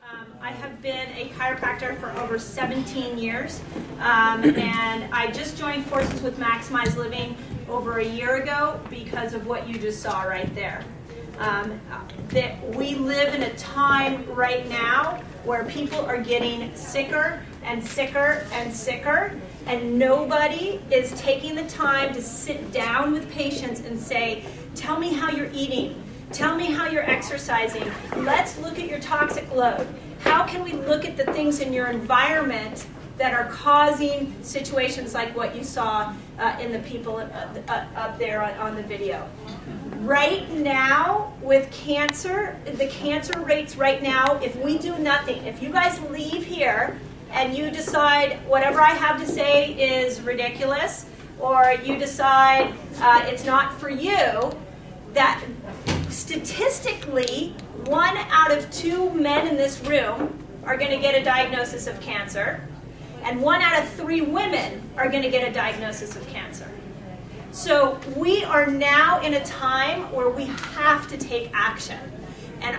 I have been a chiropractor for over 17 years, and I just joined forces with Maximize Living over a year ago because of what you just saw right there. That we live in a time right now where people are getting sicker and sicker and sicker, and nobody is taking the time to sit down with patients and say, tell me how you're eating. Tell me how you're exercising. Let's look at your toxic load. How can we look at the things in your environment that are causing situations like what you saw in the people up there on the video? Right now, with cancer, the cancer rates right now, if we do nothing, if you guys leave here and you decide whatever I have to say is ridiculous, or you decide it's not for you, that statistically, 1 out of 2 men in this room are going to get a diagnosis of cancer, and 1 out of 3 women are going to get a diagnosis of cancer. So we are now in a time where we have to take action. And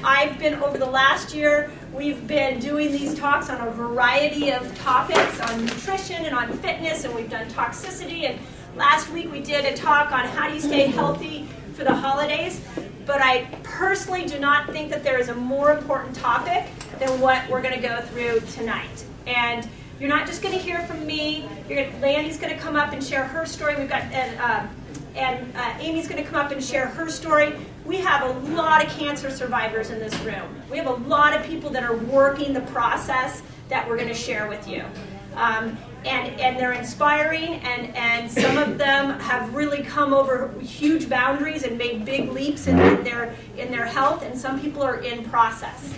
I've been, over the last year, we've been doing these talks on a variety of topics, on nutrition and on fitness, and we've done toxicity, and last week we did a talk on how do you stay healthy for the holidays. But I personally do not think that there is a more important topic than what we're going to go through tonight. And you're not just going to hear from me. Landy's going to come up and share her story. We've got and Amy's going to come up and share her story. We have a lot of cancer survivors in this room. We have a lot of people that are working the process that we're going to share with you. And they're inspiring, and some of them have really come over huge boundaries and made big leaps in their health, and some people are in process.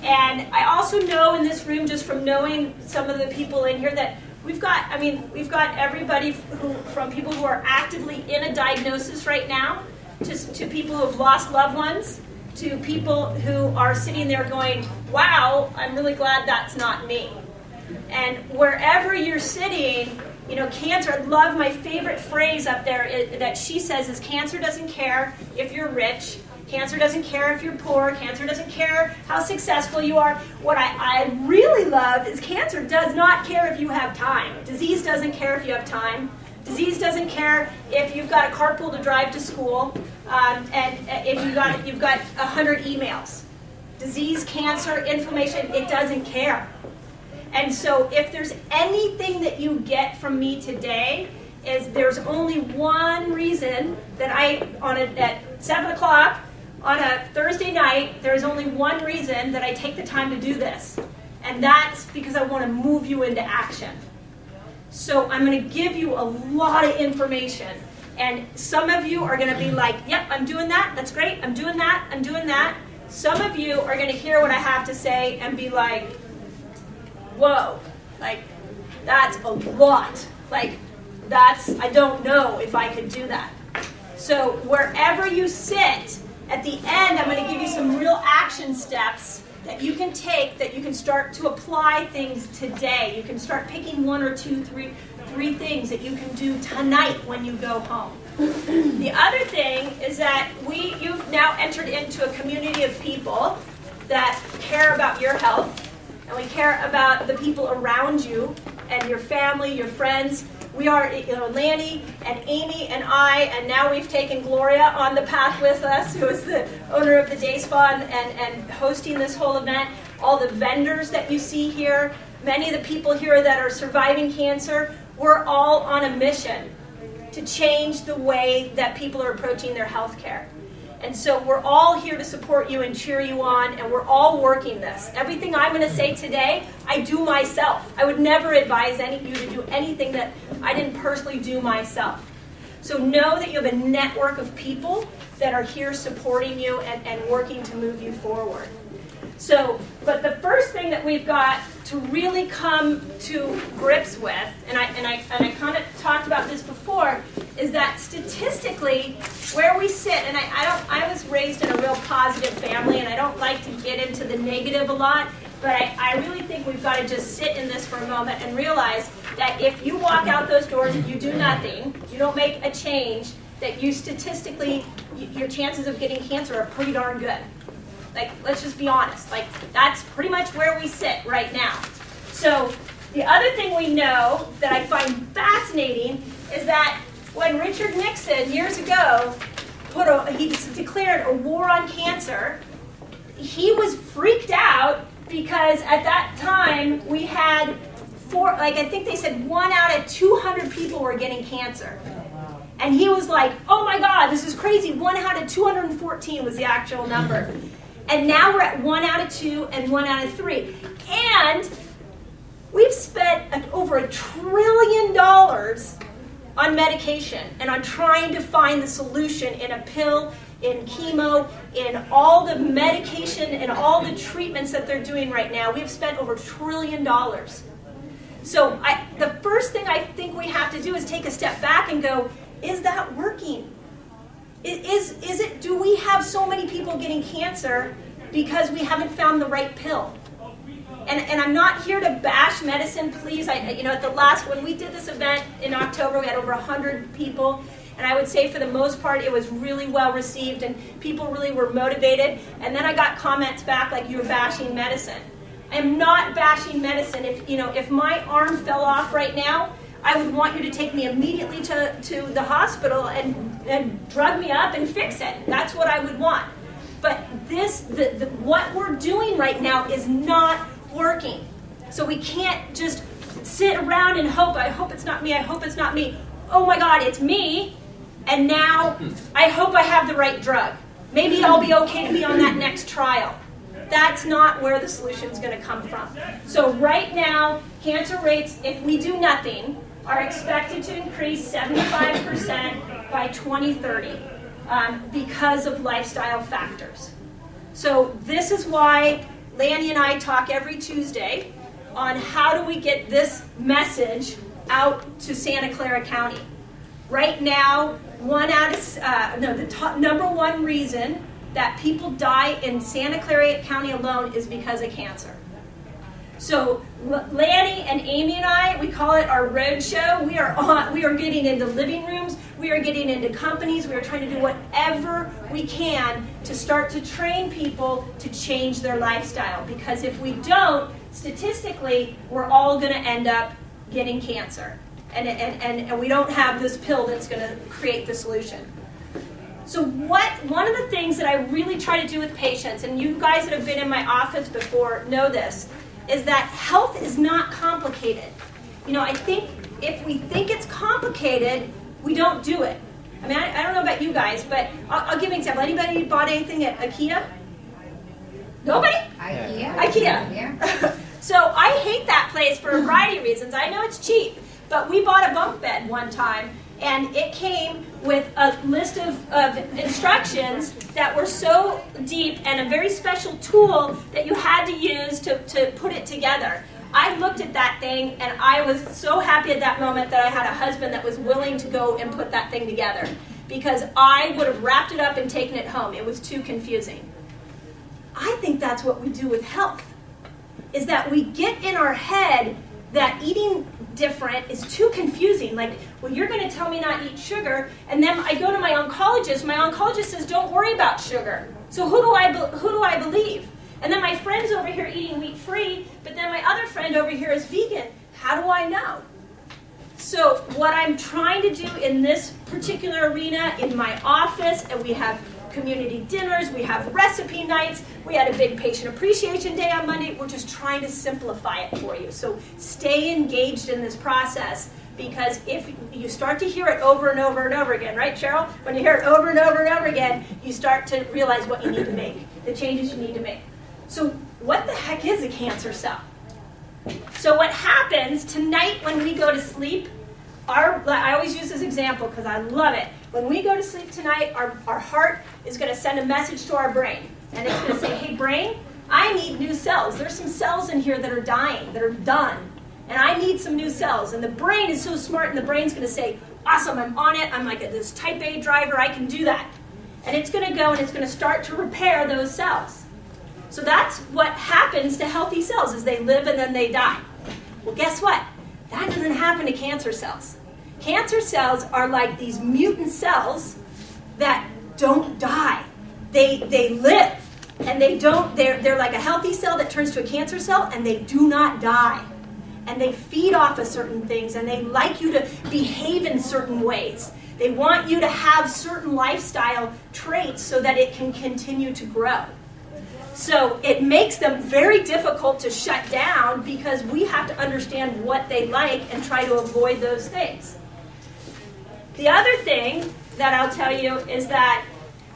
And I also know in this room, just from knowing some of the people in here, that we've got everybody from people who are actively in a diagnosis right now, to people who have lost loved ones, to people who are sitting there going, wow, I'm really glad that's not me. And wherever you're sitting, you know, cancer, I love my favorite phrase up there that she says is, cancer doesn't care if you're rich, cancer doesn't care if you're poor, cancer doesn't care how successful you are. What I really love is cancer does not care if you have time. Disease doesn't care if you have time. Disease doesn't care if you've got a carpool to drive to school, and if you've got 100 emails. Disease, cancer, inflammation, it doesn't care. And so if there's anything that you get from me today, is there's only one reason that at 7 o'clock on a Thursday night, there's only one reason that I take the time to do this. And that's because I want to move you into action. So I'm going to give you a lot of information. And some of you are going to be like, yep, I'm doing that. That's great. I'm doing that. I'm doing that. Some of you are going to hear what I have to say and be like, whoa, like, that's a lot. Like, I don't know if I could do that. So wherever you sit, at the end, I'm going to give you some real action steps that you can take, that you can start to apply things today. You can start picking 1 or 2, 3 things that you can do tonight when you go home. The other thing is that you've now entered into a community of people that care about your health, and we care about the people around you and your family, your friends. We are, Landy and Amy and I, and now we've taken Gloria on the path with us, who is the owner of the Day Spa and hosting this whole event. All the vendors that you see here, many of the people here that are surviving cancer, we're all on a mission to change the way that people are approaching their health care. And so we're all here to support you and cheer you on, and we're all working this. Everything I'm going to say today, I do myself. I would never advise any of you to do anything that I didn't personally do myself. So know that you have a network of people that are here supporting you and working to move you forward. So, but the first thing that we've got to really come to grips with, and I kind of talked about this before, is that statistically, where we sit, and I was raised in a real positive family, and I don't like to get into the negative a lot, but I really think we've got to just sit in this for a moment and realize that if you walk out those doors and you do nothing, you don't make a change, that you statistically, your chances of getting cancer are pretty darn good. Like, let's just be honest. Like, that's pretty much where we sit right now. So the other thing we know that I find fascinating is that when Richard Nixon, years ago, he declared a war on cancer, he was freaked out because at that time we had I think they said 1 out of 200 people were getting cancer. And he was like, oh my God, this is crazy. 1 out of 214 was the actual number. And now we're at 1 out of 2 and 1 out of 3. And we've spent over $1 trillion on medication and on trying to find the solution in a pill, in chemo, in all the medication and all the treatments that they're doing right now. We have spent over $1 trillion. So the first thing I think we have to do is take a step back and go, is that working? Is it? Do we have so many people getting cancer because we haven't found the right pill? And I'm not here to bash medicine, please. At the last, when we did this event in October, we had over 100 people. And I would say for the most part, it was really well received and people really were motivated. And then I got comments back like, you're bashing medicine. I am not bashing medicine. If my arm fell off right now, I would want you to take me immediately to the hospital and drug me up and fix it. That's what I would want. But what we're doing right now is not working. So we can't just sit around and hope, I hope it's not me, I hope it's not me. Oh my God, it's me. And now I hope I have the right drug. Maybe I'll be okay to be on that next trial. That's not where the solution is going to come from. So right now, cancer rates, if we do nothing, are expected to increase 75% by 2030 because of lifestyle factors. So this is why Lanny and I talk every Tuesday on how do we get this message out to Santa Clara County. Right now, the number one reason that people die in Santa Clara County alone is because of cancer. So Lanny and Amy and I, we call it our road show. We are getting into living rooms. We are getting into companies. We are trying to do whatever we can to start to train people to change their lifestyle. Because if we don't, statistically, we're all going to end up getting cancer. And we don't have this pill that's going to create the solution. So one of the things that I really try to do with patients, and you guys that have been in my office before know this, is that health is not complicated. I think if we think it's complicated, we don't do it. I mean, I don't know about you guys, but I'll give an example. Anybody bought anything at IKEA? Nobody? IKEA. Yeah. So I hate that place for a variety of reasons. I know it's cheap, but we bought a bunk bed one time, and it came with a list of instructions that were so deep and a very special tool that you had to use to put it together. I looked at that thing, and I was so happy at that moment that I had a husband that was willing to go and put that thing together, because I would have wrapped it up and taken it home. It was too confusing. I think that's what we do with health, is that we get in our head that eating different is too confusing. Like, well, you're going to tell me not to eat sugar, and then I go to my oncologist. My oncologist says, don't worry about sugar. So who do I believe? And then my friend's over here eating wheat-free, but then my other friend over here is vegan. How do I know? So what I'm trying to do in this particular arena, in my office, and we have community dinners, we have recipe nights, we had a big patient appreciation day on Monday. We're just trying to simplify it for you. So stay engaged in this process, because if you start to hear it over and over and over again, right, Cheryl? When you hear it over and over and over again, you start to realize what you need to make, the changes you need to make. So what the heck is a cancer cell? So what happens tonight when we go to sleep, I always use this example because I love it. When we go to sleep tonight, our heart is going to send a message to our brain. And it's going to say, hey, brain, I need new cells. There's some cells in here that are dying, that are done. And I need some new cells. And the brain is so smart, and the brain's going to say, awesome, I'm on it. I'm like this type A driver. I can do that. And it's going to go and it's going to start to repair those cells. So that's what happens to healthy cells, is they live and then they die. Well, guess what? That doesn't happen to cancer cells. Cancer cells are like these mutant cells that don't die. They live. And they're like a healthy cell that turns to a cancer cell, and they do not die. And they feed off of certain things, and they like you to behave in certain ways. They want you to have certain lifestyle traits so that it can continue to grow. So it makes them very difficult to shut down because we have to understand what they like and try to avoid those things. The other thing that I'll tell you is that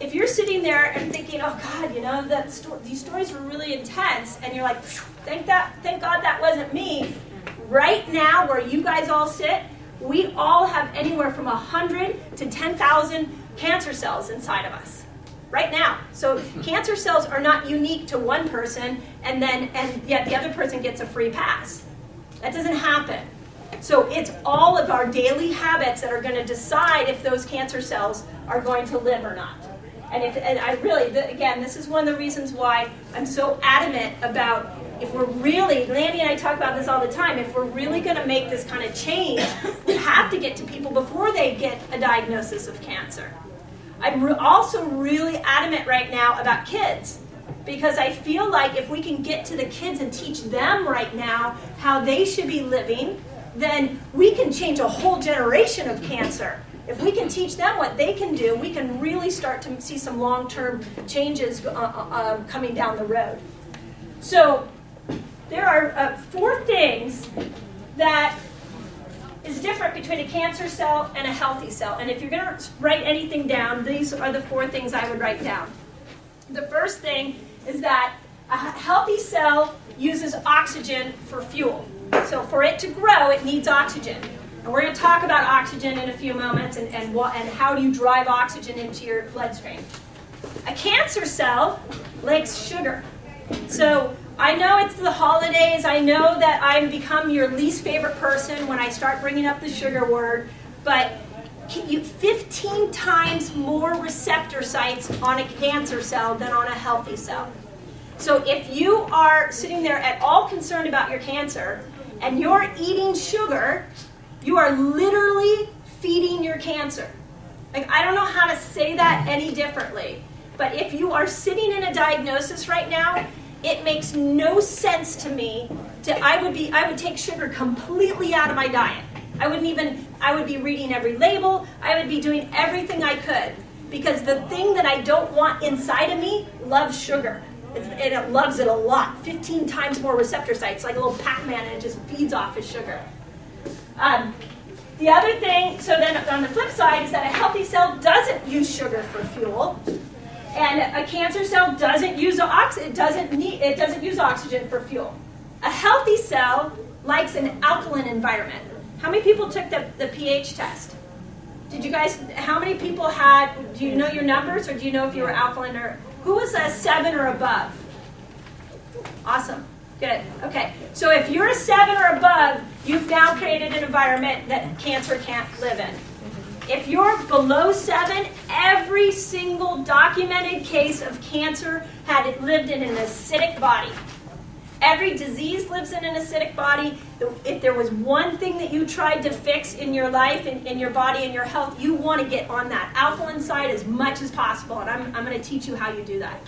if you're sitting there and thinking, oh God, these stories were really intense, and you're like, thank God that wasn't me. Right now, where you guys all sit, we all have anywhere from 100 to 10,000 cancer cells inside of us. Right now. So cancer cells are not unique to one person, and yet the other person gets a free pass. That doesn't happen. So it's all of our daily habits that are going to decide if those cancer cells are going to live or not. And I really, again, this is one of the reasons why I'm so adamant about if we're really, Landy and I talk about this all the time, if we're really going to make this kind of change, we have to get to people before they get a diagnosis of cancer. I'm also really adamant right now about kids, because I feel like if we can get to the kids and teach them right now how they should be living, then we can change a whole generation of cancer. If we can teach them what they can do, we can really start to see some long-term changes coming down the road. So there are 4 things that is different between a cancer cell and a healthy cell. And if you're going to write anything down, these are the 4 things I would write down. The first thing is that a healthy cell uses oxygen for fuel. So for it to grow, it needs oxygen. And we're going to talk about oxygen in a few moments and how do you drive oxygen into your bloodstream. A cancer cell likes sugar. So I know it's the holidays. I know that I've become your least favorite person when I start bringing up the sugar word. But 15 times more receptor sites on a cancer cell than on a healthy cell. So if you are sitting there at all concerned about your cancer and you're eating sugar, you are literally feeding your cancer. Like, I don't know how to say that any differently. But if you are sitting in a diagnosis right now, it makes no sense to me I would take sugar completely out of my diet. I would be reading every label. I would be doing everything I could. Because the thing that I don't want inside of me loves sugar. It loves it a lot. 15 times more receptor sites, like a little Pac-Man, and it just feeds off his sugar. The other thing, so then on the flip side, is that a healthy cell doesn't use sugar for fuel. And a cancer cell doesn't use use oxygen for fuel. A healthy cell likes an alkaline environment. How many people took the pH test? Did you guys? How many people had? Do you know your numbers, or do you know if you were alkaline or who was a 7 or above? Awesome, good. Okay, so if you're a 7 or above, you've now created an environment that cancer can't live in. If you're below 7, every single documented case of cancer had it lived in an acidic body. Every disease lives in an acidic body. If there was one thing that you tried to fix in your life, in your body, and your health, you want to get on that alkaline side as much as possible. And I'm going to teach you how you do that.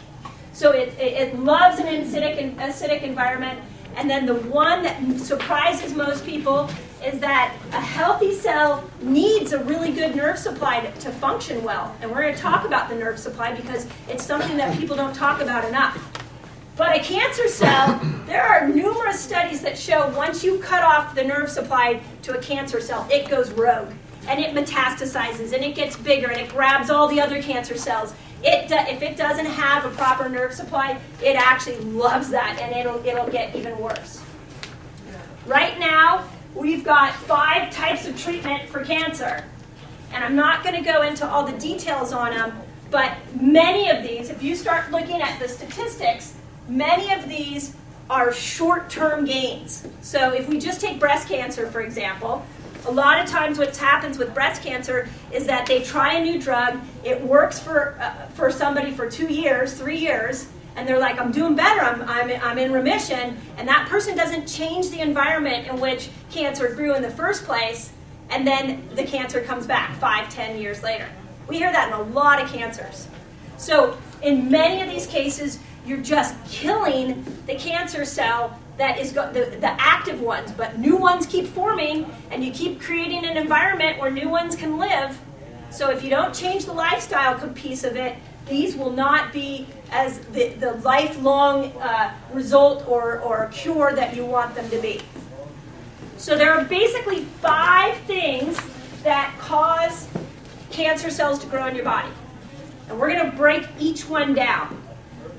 So it loves an acidic environment. And then the one that surprises most people is that a healthy cell needs a really good nerve supply to function well. And we're going to talk about the nerve supply because it's something that people don't talk about enough. But a cancer cell, there are numerous studies that show once you cut off the nerve supply to a cancer cell, it goes rogue. And it metastasizes, and it gets bigger, and it grabs all the other cancer cells. If it doesn't have a proper nerve supply, it actually loves that, and it'll get even worse. Right now, we've got 5 types of treatment for cancer. And I'm not going to go into all the details on them, but many of these, if you start looking at the statistics, many of these are short-term gains. So if we just take breast cancer, for example, a lot of times what happens with breast cancer is that they try a new drug, it works for somebody for 2 years, 3 years, and they're like, I'm doing better, I'm in remission, and that person doesn't change the environment in which cancer grew in the first place, and then the cancer comes back 5, 10 years later. We hear that in a lot of cancers. So in many of these cases, you're just killing the cancer cell that is the active ones, but new ones keep forming, and you keep creating an environment where new ones can live. So if you don't change the lifestyle piece of it, these will not be as the lifelong result or cure that you want them to be. So there are basically 5 things that cause cancer cells to grow in your body. And we're going to break each one down.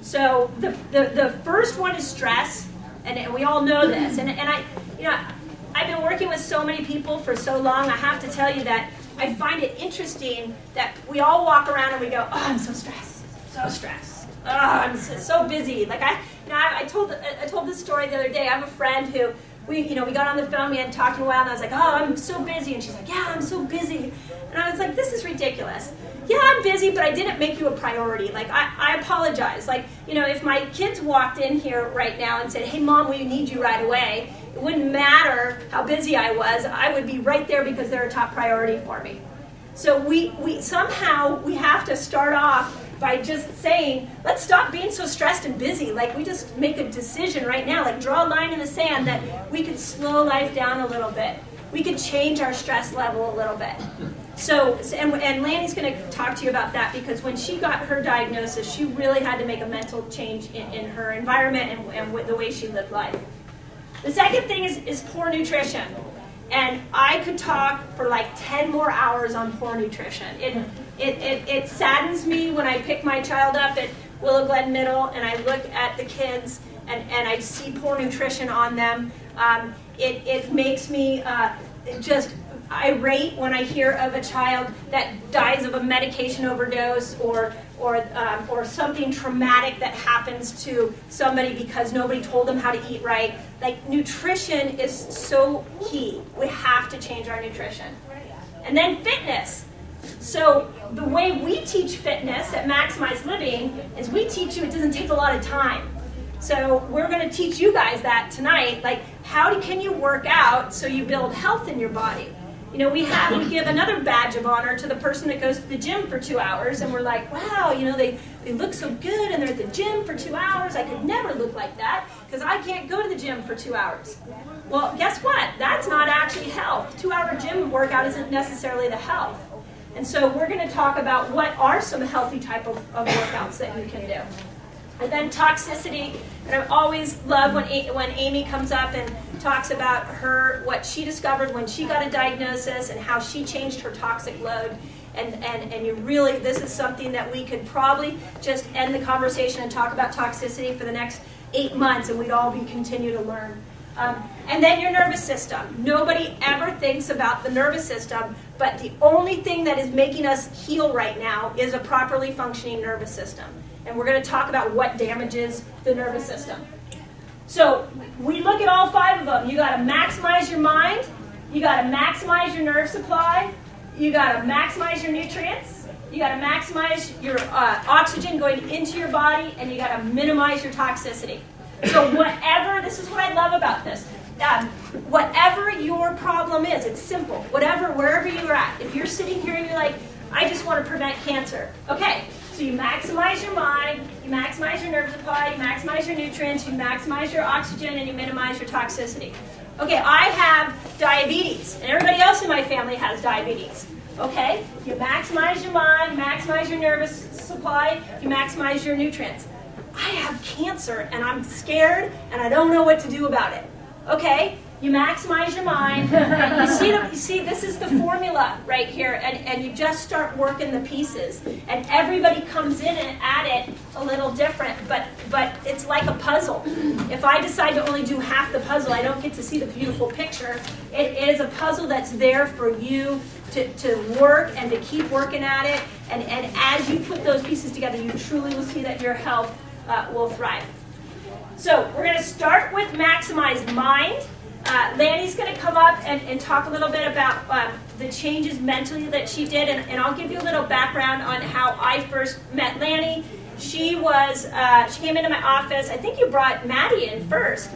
So the first one is stress, and we all know this. And I've been working with so many people for so long, I have to tell you that I find it interesting that we all walk around and we go, oh, I'm so stressed, so stressed. Oh, I'm so busy. Like I told this story the other day. I have a friend who we got on the phone, we hadn't talked in a while, and I was like, oh, I'm so busy. And she's like, yeah, I'm so busy. And I was like, this is ridiculous. Yeah, I'm busy, but I didn't make you a priority. Like, I apologize. Like, if my kids walked in here right now and said, hey, Mom, we need you right away, it wouldn't matter how busy I was. I would be right there because they're a top priority for me. So we somehow have to start off by just saying, let's stop being so stressed and busy. Like, we just make a decision right now, like draw a line in the sand that we could slow life down a little bit. We could change our stress level a little bit. So, and Lanny's going to talk to you about that, because when she got her diagnosis, she really had to make a mental change in her environment and with the way she lived life. The second thing is poor nutrition. And I could talk for like 10 more hours on poor nutrition. It saddens me when I pick my child up at Willow Glen Middle and I look at the kids and I see poor nutrition on them. It makes me just irate when I hear of a child that dies of a medication overdose or something traumatic that happens to somebody because nobody told them how to eat right. Like, nutrition is so key. We have to change our nutrition. And then fitness. So the way we teach fitness at Maximize Living is we teach you it doesn't take a lot of time. So we're going to teach you guys that tonight. Like, how can you work out so you build health in your body? We give another badge of honor to the person that goes to the gym for 2 hours, and we're like, wow, they look so good, and they're at the gym for 2 hours. I could never look like that because I can't go to the gym for 2 hours. Well, guess what? That's not actually health. 2-hour gym workout isn't necessarily the health. And so we're going to talk about what are some healthy type of workouts that you can do. And then toxicity, and I always love when Amy comes up and talks about what she discovered when she got a diagnosis and how she changed her toxic load. And you really, this is something that we could probably just end the conversation and talk about toxicity for the next 8 months, and we'd all continue to learn. And then your nervous system. Nobody ever thinks about the nervous system, but the only thing that is making us heal right now is a properly functioning nervous system. And we're going to talk about what damages the nervous system. So we look at all 5 of them. You got to maximize your mind. You got to maximize your nerve supply. You got to maximize your nutrients. You got to maximize your oxygen going into your body, and you got to minimize your toxicity. So this is what I love about this. Whatever your problem is, it's simple. Wherever you're at. If you're sitting here and you're like, I just want to prevent cancer. Okay. So you maximize your mind, you maximize your nerve supply, you maximize your nutrients, you maximize your oxygen, and you minimize your toxicity. Okay, I have diabetes, and everybody else in my family has diabetes. Okay, you maximize your mind, you maximize your nervous supply, you maximize your nutrients. I have cancer, and I'm scared, and I don't know what to do about it. Okay, you maximize your mind. You see, this is the formula right here, and you just start working the pieces. And everybody comes in and at it a little different, but it's like a puzzle. If I decide to only do half the puzzle, I don't get to see the beautiful picture. It is a puzzle that's there for you to work and to keep working at it. And as you put those pieces together, you truly will see that your health will thrive. So we're going to start with maximize mind. Lanny's going to come up and talk a little bit about the changes mentally that she did, and I'll give you a little background on how I first met Lanny. She came into my office. I think you brought Maddie in first.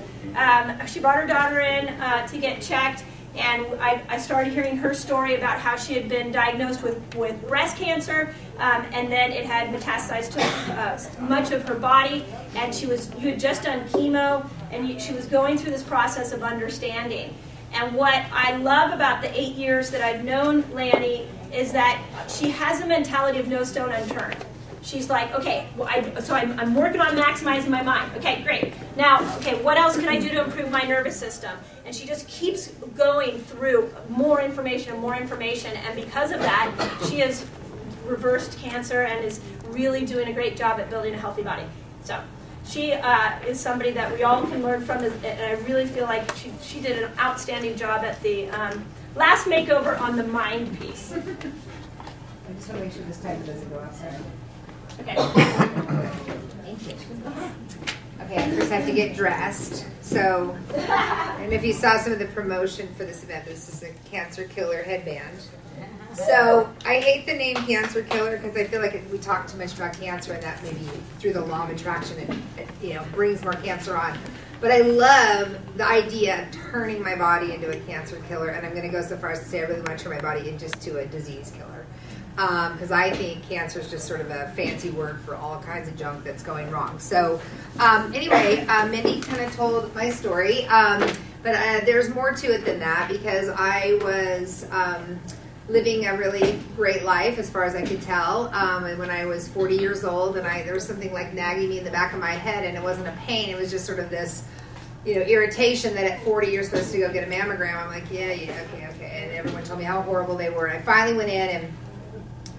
She brought her daughter in to get checked, and I started hearing her story about how she had been diagnosed with breast cancer. and then it had metastasized to much of her body, and you had just done chemo, and she was going through this process of understanding. And what I love about the 8 years that I've known Lanny is that she has a mentality of no stone unturned. She's like, okay, well, I'm working on maximizing my mind. Okay, great. Now, okay, what else can I do to improve my nervous system? And she just keeps going through more information and more information. And because of that, she has reversed cancer and is really doing a great job at building a healthy body. So she is somebody that we all can learn from. And I really feel like she did an outstanding job at the last makeover on the mind piece. I just want to make sure this time doesn't go outside. Okay. Thank you. Okay, I first have to get dressed. So, and if you saw some of the promotion for this event, this is a cancer killer headband. So, I hate the name cancer killer because I feel like we talk too much about cancer, and that maybe through the law of attraction it brings more cancer on. But I love the idea of turning my body into a cancer killer, and I'm going to go so far as to say I really want to turn my body into a disease killer. Because I think cancer is just sort of a fancy word for all kinds of junk that's going wrong. So anyway, Mindy kind of told my story, but there's more to it than that because I was living a really great life as far as I could tell. And when I was 40 years old, and there was something like nagging me in the back of my head, and it wasn't a pain, it was just sort of this irritation that at 40 you're supposed to go get a mammogram. I'm like, yeah, okay. And everyone told me how horrible they were. And I finally went in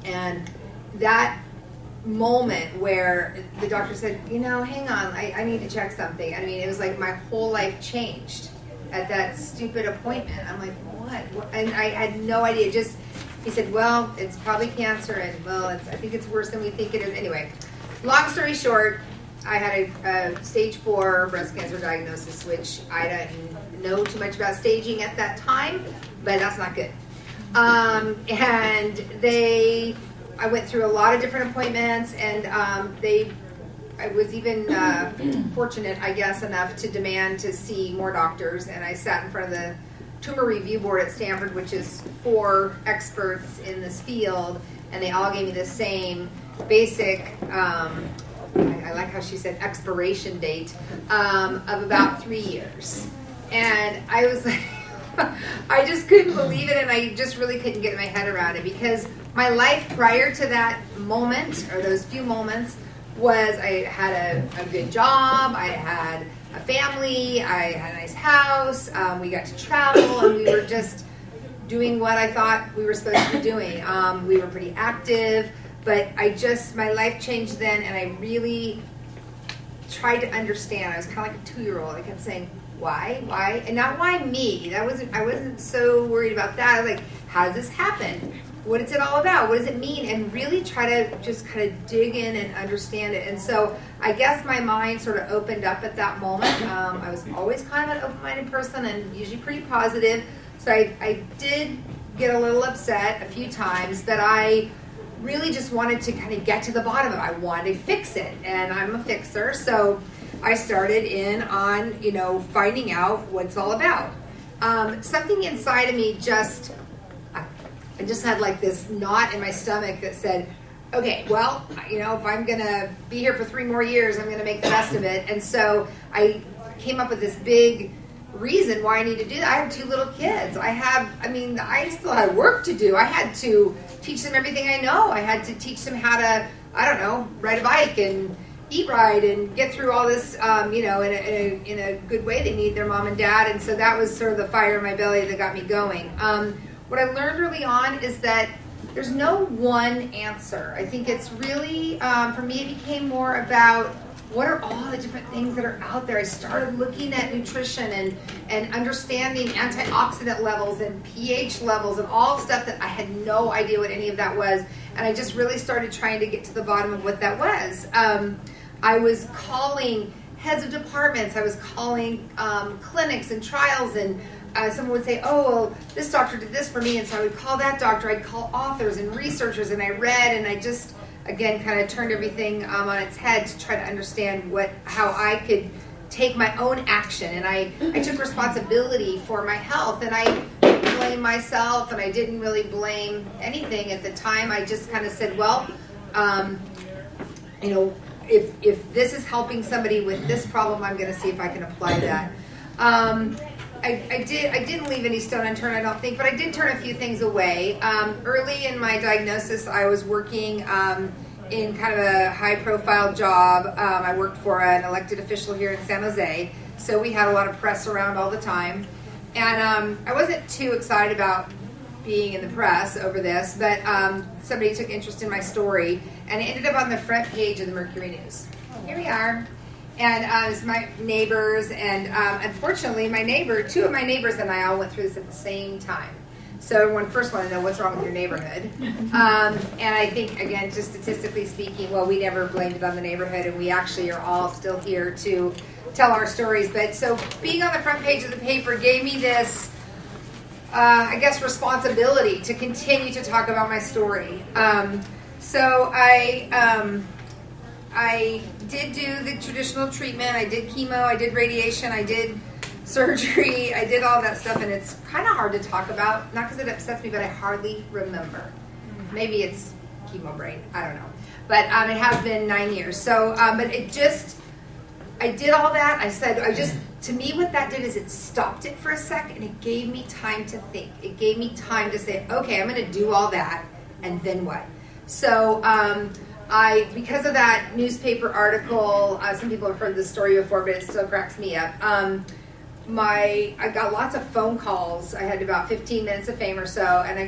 and that moment where the doctor said, hang on, I need to check something. I mean, it was like my whole life changed at that stupid appointment. I'm like, what? And I had no idea. He said, well, it's probably cancer, and I think it's worse than we think it is. Anyway, long story short, I had a stage 4 breast cancer diagnosis, which I didn't know too much about staging at that time, but that's not good. And I went through a lot of different appointments, and I was even fortunate, I guess, enough to demand to see more doctors, and I sat in front of the tumor review board at Stanford, which is 4 experts in this field, and they all gave me the same basic, I like how she said expiration date, of about 3 years. And I was like, I just couldn't believe it, and I just really couldn't get my head around it because my life prior to that moment, or those few moments, was I had a good job, I had a family, I had a nice house, we got to travel, and we were just doing what I thought we were supposed to be doing. We were pretty active, but my life changed then, and I really tried to understand. I was kind of like a 2-year-old. I kept saying, why? And not why me. I wasn't so worried about that. I was like, how does this happen? What is it all about? What does it mean? And really try to just kind of dig in and understand it. And so I guess my mind sort of opened up at that moment. I was always kind of an open-minded person and usually pretty positive. So I did get a little upset a few times, but I really just wanted to kind of get to the bottom of it. I wanted to fix it, and I'm a fixer. So I started in on, finding out what it's all about. Something inside of me I just had like this knot in my stomach that said, okay, well, if I'm going to be here for 3 more years, I'm going to make the best of it. And so I came up with this big reason why I need to do that. I have 2 little kids. I still had work to do. I had to teach them everything I know. I had to teach them how to, ride a bike and eat right and get through all this, in a good way. They need their mom and dad. And so that was sort of the fire in my belly that got me going. What I learned early on is that there's no one answer. I think it's really, for me, it became more about what are all the different things that are out there. I started looking at nutrition and understanding antioxidant levels and pH levels and all stuff that I had no idea what any of that was. And I just really started trying to get to the bottom of what that was. I was calling heads of departments. I was calling clinics and trials, and someone would say, oh, well, this doctor did this for me, and so I would call that doctor. I'd call authors and researchers, and I read, and I just, again, kind of turned everything on its head to try to understand how I could take my own action. And I took responsibility for my health, and I didn't blame myself, and I didn't really blame anything at the time. I just kind of said, well, you know, if this is helping somebody with this problem, I'm going to see if I can apply that. I didn't leave any stone unturned, I don't think, but I did turn a few things away. Early in my diagnosis, I was working in kind of a high-profile job. I worked for an elected official here in San Jose, so we had a lot of press around all the time. And I wasn't too excited about being in the press over this, but somebody took interest in my story, and it ended up on the front page of the Mercury News. Here we are. And it was my neighbors, and unfortunately, two of my neighbors and I all went through this at the same time. So everyone first want to know what's wrong with your neighborhood. And I think, again, just statistically speaking, well, we never blamed it on the neighborhood, and we actually are all still here to tell our stories. But so being on the front page of the paper gave me this, I guess, responsibility to continue to talk about my story. So I did do the traditional treatment. I did chemo, I did radiation, I did surgery, I did all that stuff, and it's kind of hard to talk about. Not because it upsets me, but I hardly remember. Maybe it's chemo brain, I don't know. But it has been 9 years. So, but I did all that. To me, what that did is it stopped it for a sec, and it gave me time to think. It gave me time to say, okay, I'm going to do all that, and then what? So, because of that newspaper article, some people have heard this story before, but it still cracks me up. I got lots of phone calls. I had about 15 minutes of fame or so, and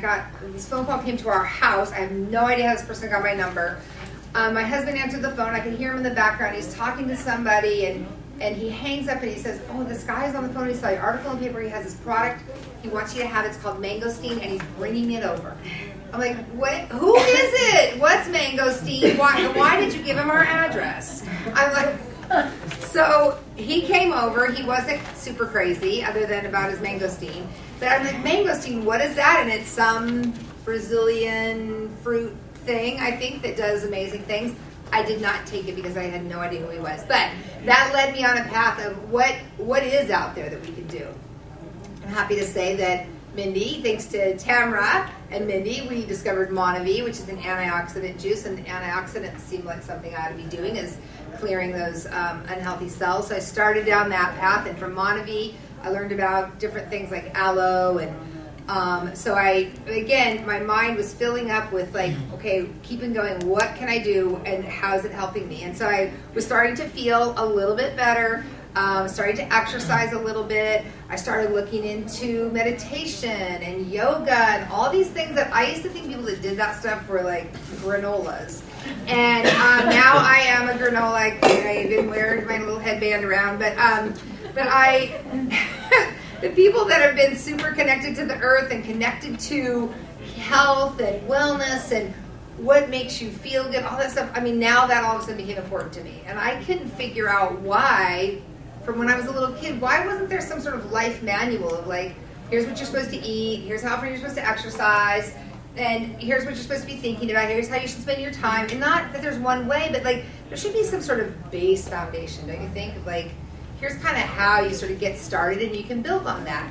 this phone call came to our house. I have no idea how this person got my number. My husband answered the phone. I can hear him in the background. He's talking to somebody, and he hangs up and he says, oh, this guy is on the phone. He saw your article in the paper. He has this product he wants you to have. It's called mangosteen, and he's bringing it over. I'm like, what? Who is it? What's mangosteen? Why did you give him our address? I'm like, so he came over. He wasn't super crazy other than about his mangosteen. But I'm like, mangosteen, what is that? And it's some Brazilian fruit thing, I think, that does amazing things. I did not take it because I had no idea who he was. But that led me on a path of what is out there that we can do. I'm happy to say that Mindy, thanks to Tamra and Mindy, we discovered Monavie, which is an antioxidant juice, and antioxidants seemed like something I ought to be doing, is clearing those unhealthy cells. So I started down that path, and from Monavie, I learned about different things like aloe, and so my mind was filling up with like, okay, keeping going, what can I do, and how is it helping me? And so I was starting to feel a little bit better. Started to exercise a little bit. I started looking into meditation and yoga and all these things that I used to think people that did that stuff were like granolas. And now I am a granola. I even wear my little headband around. But the people that have been super connected to the earth and connected to health and wellness and what makes you feel good, all that stuff, I mean, now that all of a sudden became important to me. And I couldn't figure out why, from when I was a little kid, why wasn't there some sort of life manual of like, here's what you're supposed to eat, here's how often you're supposed to exercise, and here's what you're supposed to be thinking about, here's how you should spend your time. And not that there's one way, but like, there should be some sort of base foundation, don't you think? Of like, here's kind of how you sort of get started and you can build on that.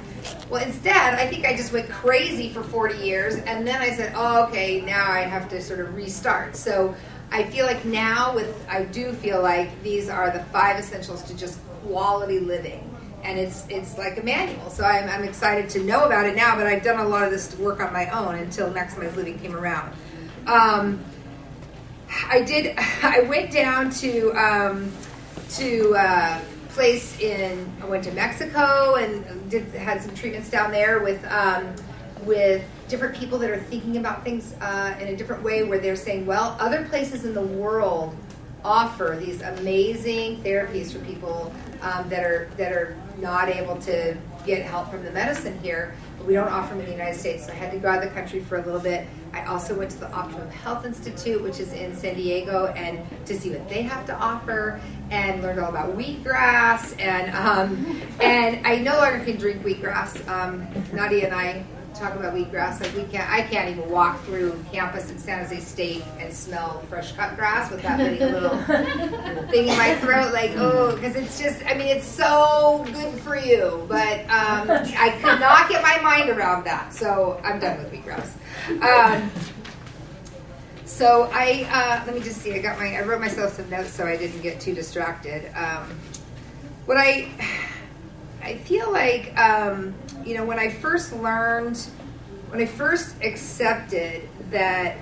Well, instead, I think I just went crazy for 40 years, and then I said, oh, okay, now I have to sort of restart. So I feel like now I do feel like these are the 5 essentials to just quality living. And it's like a manual. So I'm excited to know about it now, but I've done a lot of this work on my own until Maximized Living came around. I went down to place I went to Mexico and had some treatments down there with different people that are thinking about things in a different way, where they're saying, well, other places in the world offer these amazing therapies for people that are not able to get help from the medicine here, but we don't offer them in the United States. So I had to go out of the country for a little bit. I also went to the Optimum Health Institute, which is in San Diego, and to see what they have to offer, and learned all about wheatgrass. And I no longer can drink wheatgrass. Nadia and I talk about wheatgrass. Like I can't even walk through campus in San Jose State and smell fresh cut grass without getting a little thing in my throat. Like, oh, because it's just, I mean, it's so good for you. But I could not get my mind around that. So I'm done with wheatgrass. So let me just see. I wrote myself some notes so I didn't get too distracted. What I feel like, when I first accepted that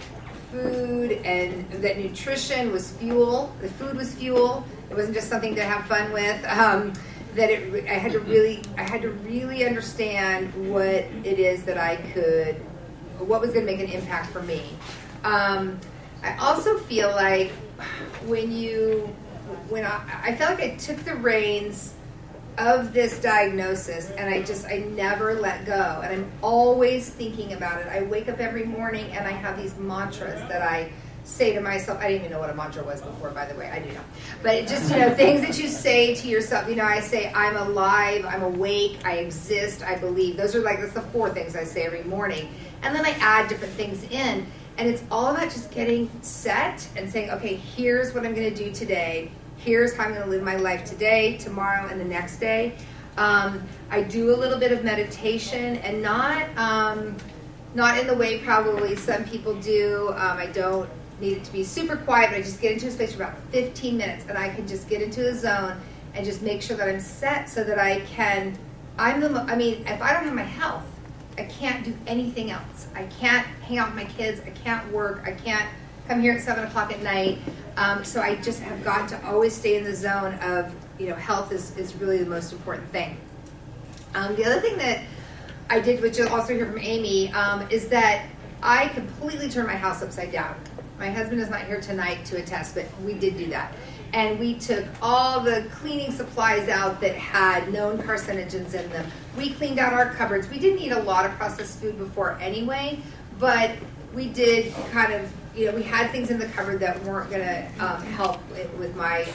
food and that nutrition was fuel, the food was fuel. It wasn't just something to have fun with. I had to really understand what it is that what was going to make an impact for me. I also feel like I felt like I took the reins of this diagnosis and I never let go, and I'm always thinking about it. I wake up every morning and I have these mantras that I say to myself. I didn't even know what a mantra was before, by the way. I do know. But it just, things that you say to yourself. I say, I'm alive, I'm awake, I exist, I believe. That's the 4 things I say every morning. And then I add different things in. And it's all about just getting set and saying, okay, here's what I'm going to do today. Here's how I'm going to live my life today, tomorrow, and the next day. I do a little bit of meditation, and not in the way probably some people do. I don't need it to be super quiet, but I just get into a space for about 15 minutes, and I can just get into a zone and just make sure that I'm set so that I can. If I don't have my health, I can't do anything else. I can't hang out with my kids. I can't work. I can't come here at 7 o'clock at night. So I just have got to always stay in the zone of, health is really the most important thing. The other thing that I did, which you'll also hear from Amy, is that I completely turned my house upside down. My husband is not here tonight to attest, but we did do that. And we took all the cleaning supplies out that had known carcinogens in them. We cleaned out our cupboards. We didn't eat a lot of processed food before anyway, but we did kind of, we had things in the cupboard that weren't going to help with my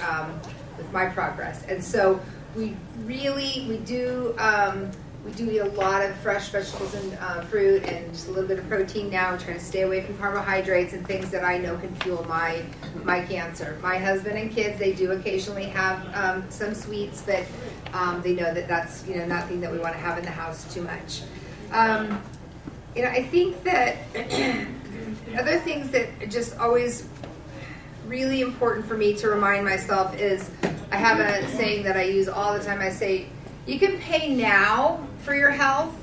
progress. And so we do eat a lot of fresh vegetables and fruit and just a little bit of protein now. I'm trying to stay away from carbohydrates and things that I know can fuel my cancer. My husband and kids, they do occasionally have some sweets, but they know that that's nothing that we want to have in the house too much. I think that other things that are just always really important for me to remind myself is, I have a saying that I use all the time. I say, you can pay now for your health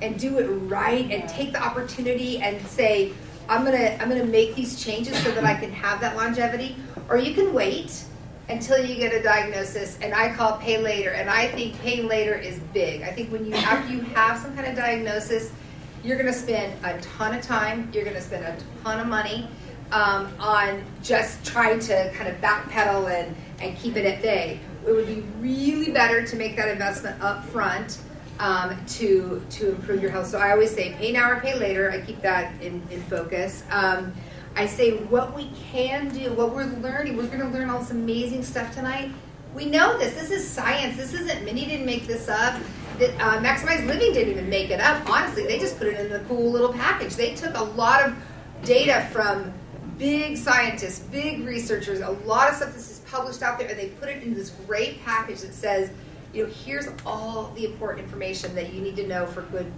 and do it right and take the opportunity and say, I'm gonna make these changes so that I can have that longevity. Or you can wait until you get a diagnosis, and I call it pay later. And I think pay later is big. I think after you have some kind of diagnosis, you're gonna spend a ton of time, you're gonna spend a ton of money on just trying to kind of backpedal and keep it at bay. It would be really better to make that investment up front to improve your health. So I always say pay now or pay later. I keep that in focus. I say what we can do, what we're learning. We're going to learn all this amazing stuff tonight. We know this. This is science. This isn't, Minnie didn't make this up. Maximized Living didn't even make it up. Honestly, they just put it in a cool little package. They took a lot of data from big scientists, big researchers, a lot of stuff that's published out there, and they put it in this great package that says, here's all the important information that you need to know for good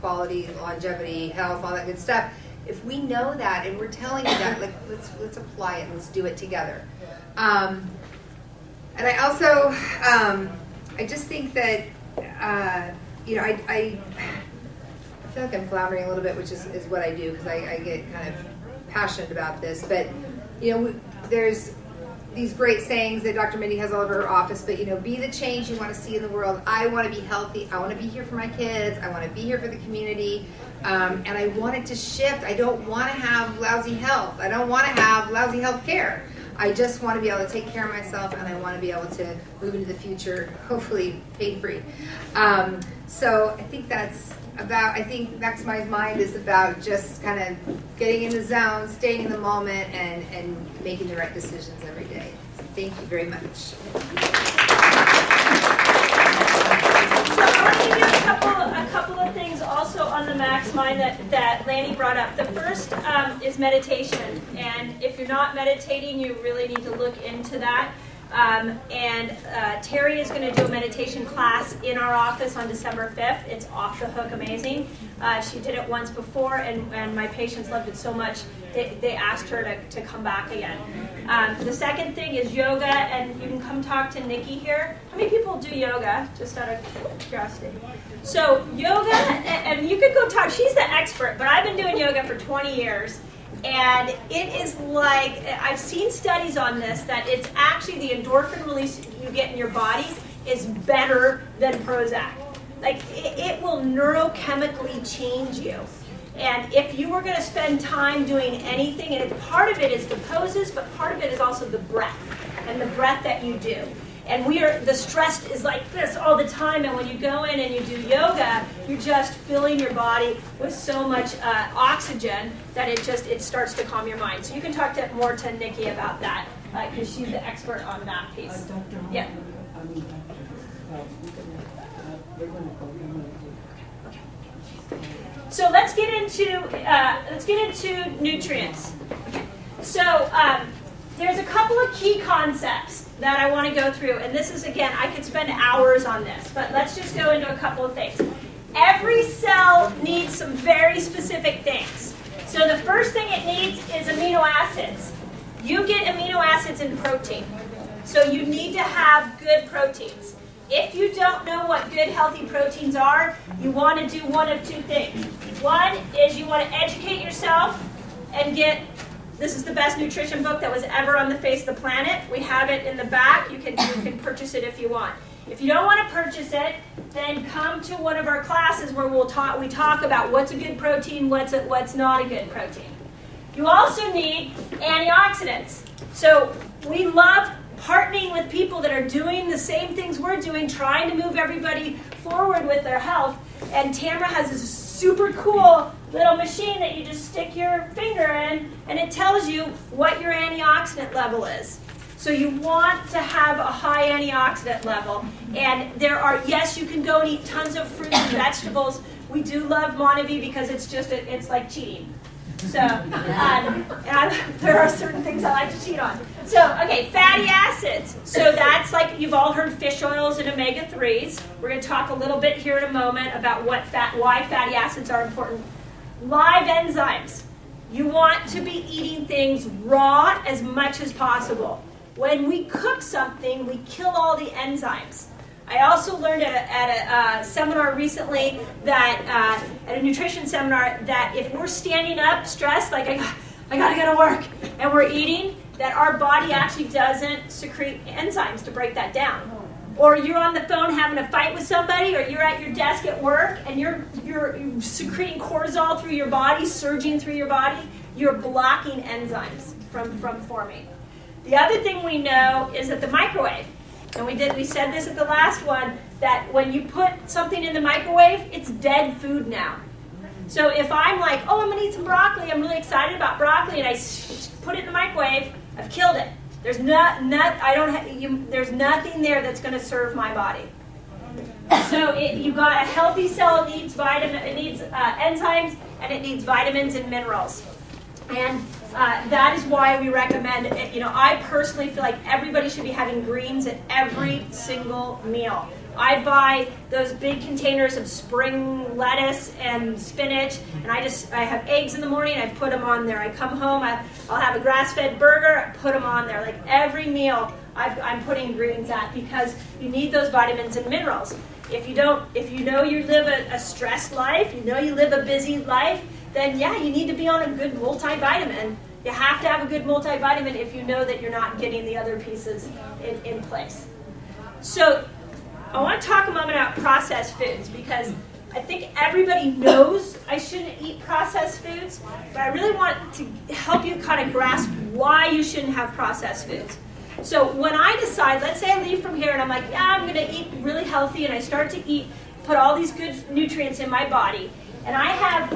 quality, longevity, health, all that good stuff. If we know that and we're telling you that, let's apply it. Let's do it together. And I also, I just think that, I feel like I'm floundering a little bit, which is what I do, because I get kind of passionate about this. But, there's these great sayings that Dr. Mindy has all over her office, but be the change you want to see in the world. I want to be healthy. I want to be here for my kids. I want to be here for the community. And I want it to shift. I don't want to have lousy health. I don't want to have lousy health care. I just want to be able to take care of myself, and I want to be able to move into the future, hopefully pain-free. So I think I think Maximize Mind is about just kind of getting in the zone, staying in the moment, and making the right decisions every day. So thank you very much. So I want to give you a couple of things also on the Max Mind that Lanny brought up. The first is meditation, and if you're not meditating, you really need to look into that. Terry is going to do a meditation class in our office on December 5th. It's off the hook amazing. She did it once before, and my patients loved it so much, they asked her to come back again. The second thing is yoga, and you can come talk to Nikki here. How many people do yoga, just out of curiosity? So yoga, and you could go talk, she's the expert, but I've been doing yoga for 20 years. And it is like, I've seen studies on this, that it's actually the endorphin release you get in your body is better than Prozac. Like, it will neurochemically change you. And if you were going to spend time doing anything, and part of it is the poses, but part of it is also the breath, and the breath that you do. And the stress is like this all the time, and when you go in and you do yoga, you're just filling your body with so much oxygen that it starts to calm your mind. So you can talk more to Nikki about that, because she's the expert on that piece. Dr. Yeah. So let's get into nutrients. Okay. So there's a couple of key concepts that I want to go through, and this is, again, I could spend hours on this, but let's just go into a couple of things. Every cell needs some very specific things. So the first thing it needs is amino acids. You get amino acids in protein, so you need to have good proteins. If you don't know what good healthy proteins are, you want to do one of two things. One is you want to educate yourself and this is the best nutrition book that was ever on the face of the planet. We have it in the back. You can purchase it if you want. If you don't want to purchase it, then come to one of our classes where we talk about what's a good protein, what's not a good protein. You also need antioxidants. So we love partnering with people that are doing the same things we're doing, trying to move everybody forward with their health. And Tamara has this super cool little machine that you just stick your finger in, and it tells you what your antioxidant level is. So you want to have a high antioxidant level. And yes, you can go and eat tons of fruits and vegetables. We do love Monavie because it's like cheating. So there are certain things I like to cheat on. So, okay, fatty acids. So that's like, you've all heard fish oils and omega-3s. We're going to talk a little bit here in a moment about why fatty acids are important. Live enzymes. You want to be eating things raw as much as possible. When we cook something, we kill all the enzymes. I also learned at a seminar recently that, at a nutrition seminar, that if we're standing up stressed, like I gotta go to work, and we're eating, that our body actually doesn't secrete enzymes to break that down. Or you're on the phone having a fight with somebody, or you're at your desk at work, and you're secreting cortisol through your body, surging through your body, you're blocking enzymes from forming. The other thing we know is that the microwave, and we said this at the last one, that when you put something in the microwave, it's dead food now. So if I'm like, oh, I'm going to eat some broccoli, I'm really excited about broccoli, and I put it in the microwave, I've killed it. There's there's nothing there that's going to serve my body. So you got a healthy cell, it needs enzymes, and it needs vitamins and minerals. And that is why we recommend, I personally feel like everybody should be having greens at every single meal. I buy those big containers of spring lettuce and spinach, and I have eggs in the morning, I put them on there. I come home, I'll have a grass-fed burger, I put them on there. Like every meal I'm putting greens at, because you need those vitamins and minerals. If you know you live a stressed life, you live a busy life, then yeah, you need to be on a good multivitamin. You have to have a good multivitamin if you know that you're not getting the other pieces in place. So I want to talk a moment about processed foods, because I think everybody knows I shouldn't eat processed foods, but I really want to help you kind of grasp why you shouldn't have processed foods. So when I decide, let's say I leave from here and I'm like, yeah, I'm going to eat really healthy, and I start to put all these good nutrients in my body, and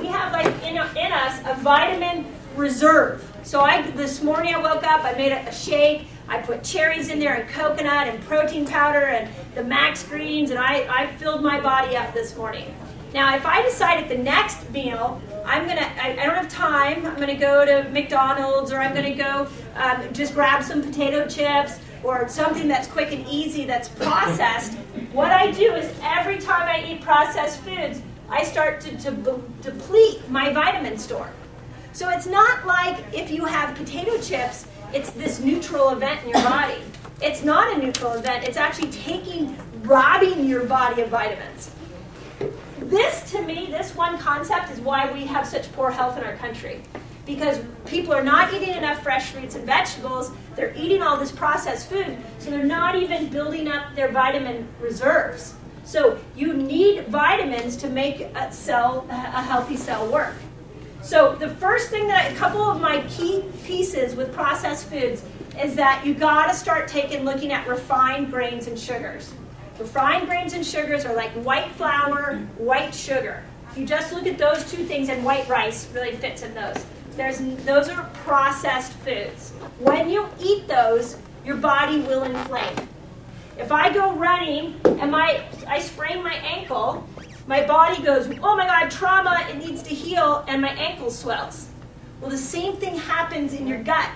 we have like in us a vitamin reserve. So this morning I woke up, I made a shake, I put cherries in there and coconut and protein powder and the max greens, and I filled my body up this morning. Now if I decide at the next meal, I don't have time, I'm going to go to McDonald's, or I'm going to go just grab some potato chips, or something that's quick and easy that's processed, what I do is every time I eat processed foods, I start to deplete my vitamin store. So it's not like if you have potato chips, it's this neutral event in your body. It's not a neutral event. It's actually robbing your body of vitamins. This, to me, this one concept is why we have such poor health in our country. Because people are not eating enough fresh fruits and vegetables. They're eating all this processed food, so they're not even building up their vitamin reserves. So you need vitamins to make a healthy cell work. So the first thing a couple of my key pieces with processed foods is that you got to looking at refined grains and sugars. Refined grains and sugars are like white flour, white sugar. If you just look at those two things, and white rice really fits in those. Those are processed foods. When you eat those, your body will inflame. If I go running and I sprain my ankle, my body goes, oh my God, trauma, it needs to heal, and my ankle swells. Well, the same thing happens in your gut.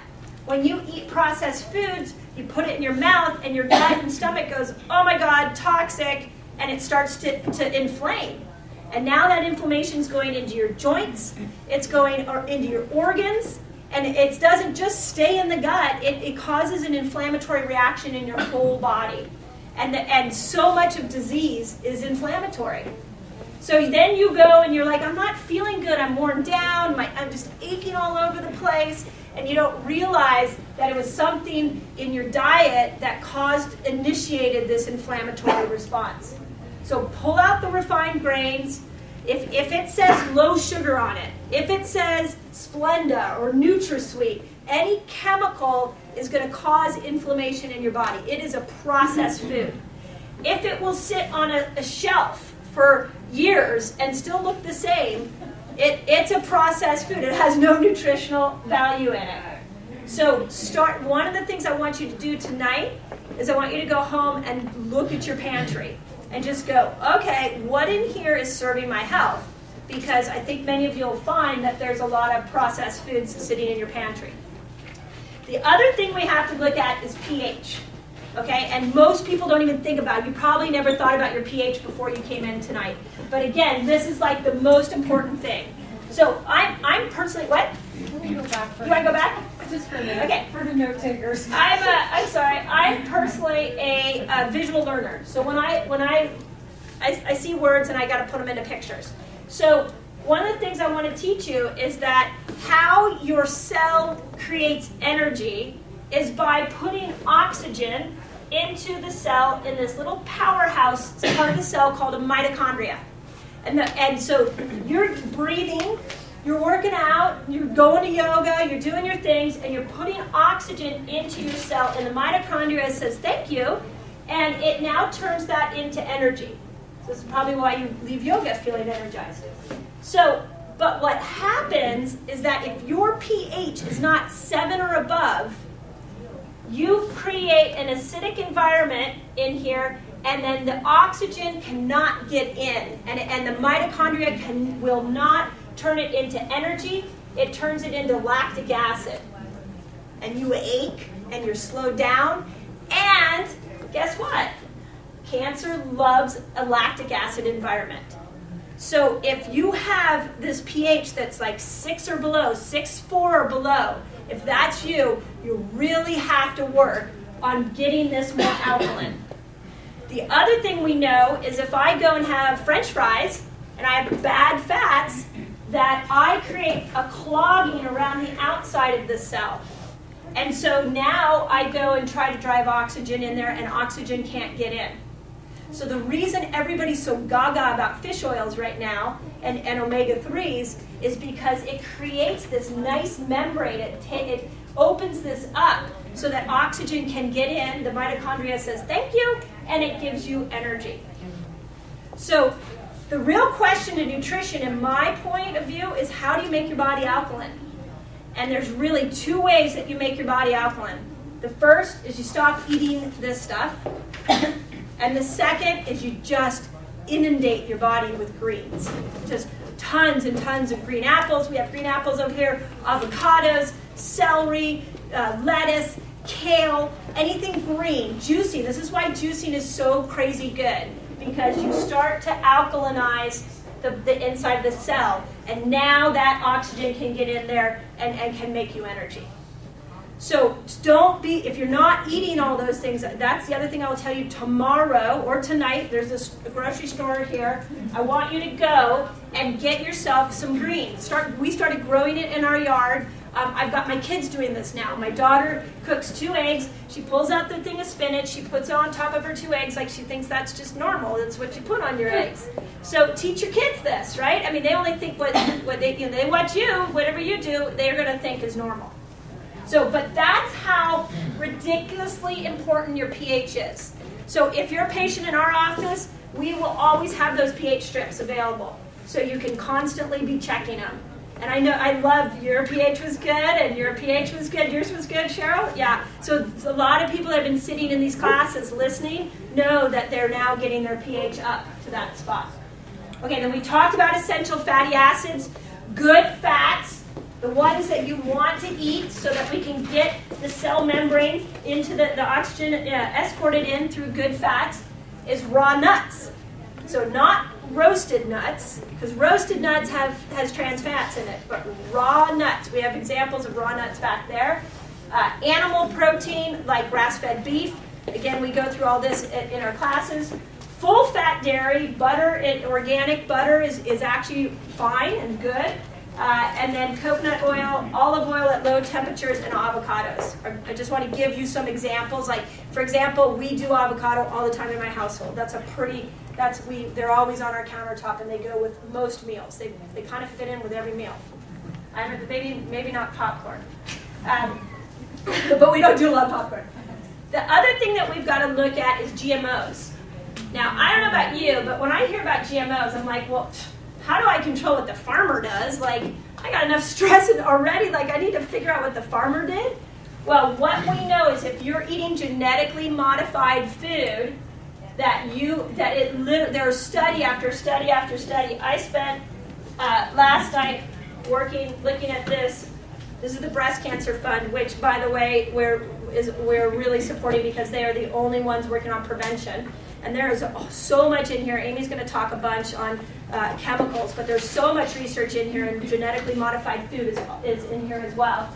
When you eat processed foods, you put it in your mouth, and your gut and stomach goes, oh my God, toxic, and it starts to inflame. And now that inflammation is going into your joints, it's going into your organs, and it doesn't just stay in the gut, it causes an inflammatory reaction in your whole body. And so much of disease is inflammatory. So then you go and you're like, I'm not feeling good, I'm worn down, I'm just aching all over the place, and you don't realize that it was something in your diet that initiated this inflammatory response. So pull out the refined grains. If it says low sugar on it, if it says Splenda or NutraSweet, any chemical is going to cause inflammation in your body. It is a processed food. If it will sit on a shelf for years and still look the same, it's a processed food. It has no nutritional value in it. So one of the things I want you to do tonight is I want you to go home and look at your pantry and just go, okay, what in here is serving my health? Because I think many of you will find that there's a lot of processed foods sitting in your pantry. The other thing we have to look at is pH. Okay, and most people don't even think about it. You probably never thought about your pH before you came in tonight. But again, this is like the most important thing. So I'm personally, what? You want to go back? Just for a minute. Okay. For the note takers. I'm sorry. I'm personally a visual learner. So when I see words and I got to put them into pictures. So one of the things I want to teach you is that how your cell creates energy is by putting oxygen into the cell in this little powerhouse part of the cell called a mitochondria. And so you're breathing, you're working out, you're going to yoga, you're doing your things, and you're putting oxygen into your cell, and the mitochondria says thank you, and it now turns that into energy. So this is probably why you leave yoga feeling energized. But what happens is that if your pH is not 7 or above, you create an acidic environment in here, and then the oxygen cannot get in, and the mitochondria will not turn it into energy. It turns it into lactic acid, and you ache, and you're slowed down, and guess what? Cancer loves a lactic acid environment. So if you have this pH that's like 6 or below, 6.4 or below, if that's you really have to work on getting this more alkaline. The other thing we know is if I go and have French fries and I have bad fats, that I create a clogging around the outside of the cell. And so now I go and try to drive oxygen in there, and oxygen can't get in. So the reason everybody's so gaga about fish oils right now and omega-3s is because it creates this nice membrane. It opens this up so that oxygen can get in. The mitochondria says thank you, and it gives you energy. So the real question to nutrition, in my point of view, is how do you make your body alkaline? And there's really 2 ways that you make your body alkaline. The first is you stop eating this stuff. And the second is you just inundate your body with greens. Just tons and tons of green apples. We have green apples over here, avocados, celery, lettuce, kale, anything green, juicing. This is why juicing is so crazy good, because you start to alkalinize the inside of the cell, and now that oxygen can get in there and can make you energy. So if you're not eating all those things, that's the other thing I will tell you tomorrow or tonight. There's this grocery store here. I want you to go and get yourself some greens. We started growing it in our yard. I've got my kids doing this now. My daughter cooks 2 eggs. She pulls out the thing of spinach. She puts it on top of her 2 eggs like she thinks that's just normal. That's what you put on your eggs. So teach your kids this, right? I mean, they only think what they watch you, whatever you do, they're going to think is normal. So, but that's how ridiculously important your pH is. So if you're a patient in our office, we will always have those pH strips available. So you can constantly be checking them. And I love your pH was good, and your pH was good. Yours was good, Cheryl? Yeah. So a lot of people that have been sitting in these classes listening know that they're now getting their pH up to that spot. Okay, then we talked about essential fatty acids, good fats, the ones that you want to eat so that we can get the cell membrane into the oxygen escorted in through good fats, is raw nuts. So not roasted nuts, because roasted nuts has trans fats in it, but raw nuts. We have examples of raw nuts back there. Animal protein, like grass-fed beef. Again, we go through all this in our classes. Full-fat dairy, butter, organic butter is actually fine and good. And then coconut oil, olive oil at low temperatures, and avocados. I just want to give you some examples. Like, for example, we do avocado all the time in my household. They're always on our countertop, and they go with most meals. They kind of fit in with every meal. Maybe not popcorn, but we don't do a lot of popcorn. The other thing that we've got to look at is GMOs. Now, I don't know about you, but when I hear about GMOs, I'm like, well, how do I control what the farmer does? Like, I got enough stress already. Like, I need to figure out what the farmer did. Well, what we know is if you're eating genetically modified food, there's study after study after study. I spent last night looking at this. This is the Breast Cancer Fund, which, by the way, we're really supporting because they are the only ones working on prevention. And there is so much in here. Amy's going to talk a bunch on chemicals, but there's so much research in here, and genetically modified food is in here as well.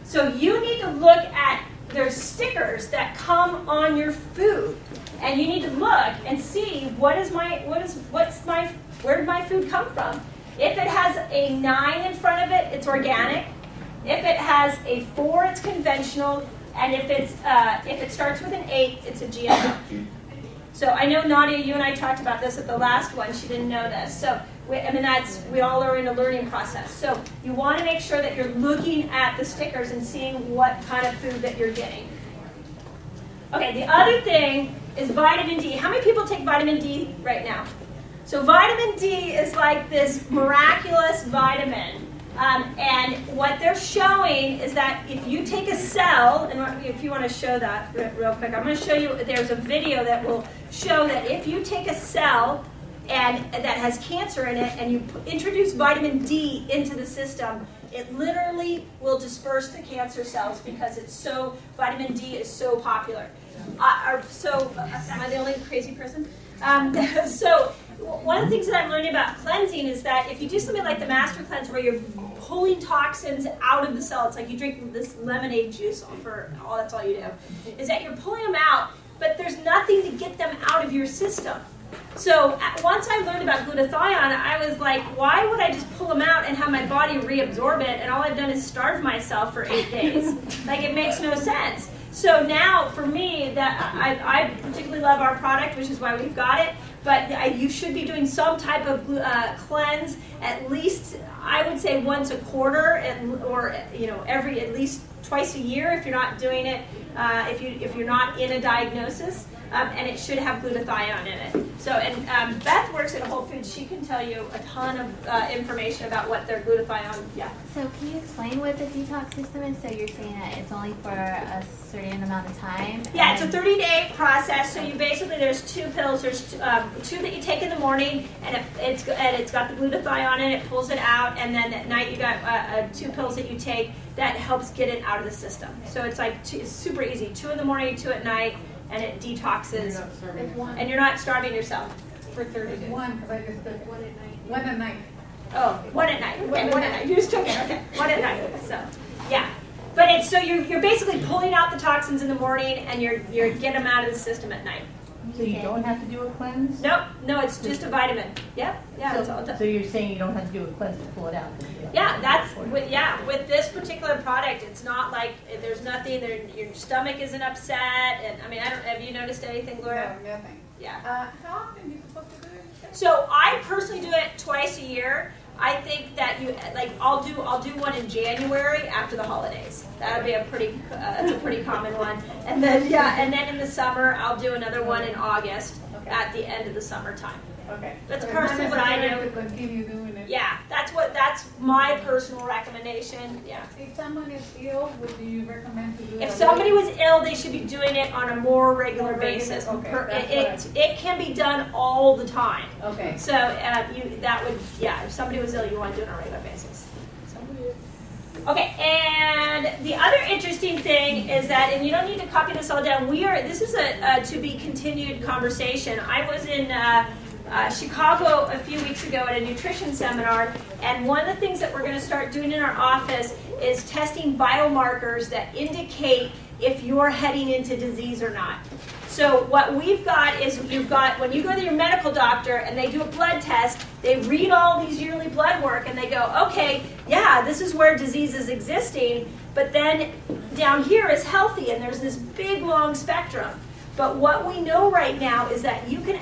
So you need to look at, there's stickers that come on your food, and you need to look and see where did my food come from? If it has a 9 in front of it, it's organic. If it has a 4, it's conventional. And if it starts with an 8, it's a GMO. So I know, Nadia, you and I talked about this at the last one. She didn't know this. So we all are in a learning process. So you want to make sure that you're looking at the stickers and seeing what kind of food that you're getting. Okay, the other thing is vitamin D. How many people take vitamin D right now? So vitamin D is like this miraculous vitamin. And what they're showing is that if you take a cell, and if you want to show that real quick, I'm going to show you, there's a video that will show that if you take a cell and that has cancer in it and you introduce vitamin D into the system, it literally will disperse the cancer cells because vitamin D is so popular. Am I the only crazy person? So one of the things that I'm learning about cleansing is that if you do something like the Master Cleanse where you're pulling toxins out of the cell, it's like you drink this lemonade juice that's all you do, is that you're pulling them out, but there's nothing to get them out of your system. So once I learned about glutathione, I was like, why would I just pull them out and have my body reabsorb it, and all I've done is starve myself for 8 days? Like, it makes no sense. So now, for me, I particularly love our product, which is why we've got it, but you should be doing some type of cleanse at least, I would say, once a quarter, or at least twice a year if you're not doing it, if you're not in a diagnosis. And it should have glutathione in it. So, and Beth works at Whole Foods. She can tell you a ton of information about what their glutathione. Yeah. So, can you explain what the detox system is? So, you're saying that it's only for a certain amount of time? Yeah, it's a 30-day process. So, there's 2 pills. There's 2 that you take in the morning, and it's got the glutathione in it. It pulls it out, and then at night you got 2 pills that you take that helps get it out of the system. So it's like it's super easy. 2 in the morning, 2 at night, and it detoxes. And you're not starving yourself. For 30 days. One, because I just took one at night. One at night. Oh, 1 at night. Okay, 1 at night. You just took it. Okay, 1 at night. So, yeah. But it's so you're basically pulling out the toxins in the morning and you're getting them out of the system at night. So you don't have to do a cleanse? Nope, no, it's just a vitamin. Yep, yeah, So, it's all done. so you're saying you don't have to do a cleanse to pull it out? Yeah, that's with this particular product, it's not like there's nothing. Your stomach isn't upset, and I mean, have you noticed anything, Gloria? No, nothing. Yeah. How often are you supposed to do it? So I personally do it twice a year. I think that I'll do one in January after the holidays. That'd be that's a pretty common one. And then in the summer I'll do another one in August at the end of the summertime. Okay. That's So personally it's what not I necessary do. to continue doing it. Yeah, that's my personal recommendation. Yeah. If someone is ill, do you recommend to do it? If somebody was ill, they should be doing it on a more regular basis. Okay, that's It can be done all the time. Okay. So if somebody was ill, you want to do it on a regular basis. So. Okay, and the other interesting thing is that, and you don't need to copy this all down. This is a to be continued conversation. I was in Chicago a few weeks ago at a nutrition seminar, and one of the things that we're going to start doing in our office is testing biomarkers that indicate if you're heading into disease or not. So what we've got is when you go to your medical doctor and they do a blood test, they read all these yearly blood work and they go, okay, yeah, this is where disease is existing, but then down here is healthy and there's this big long spectrum. But what we know right now is that you can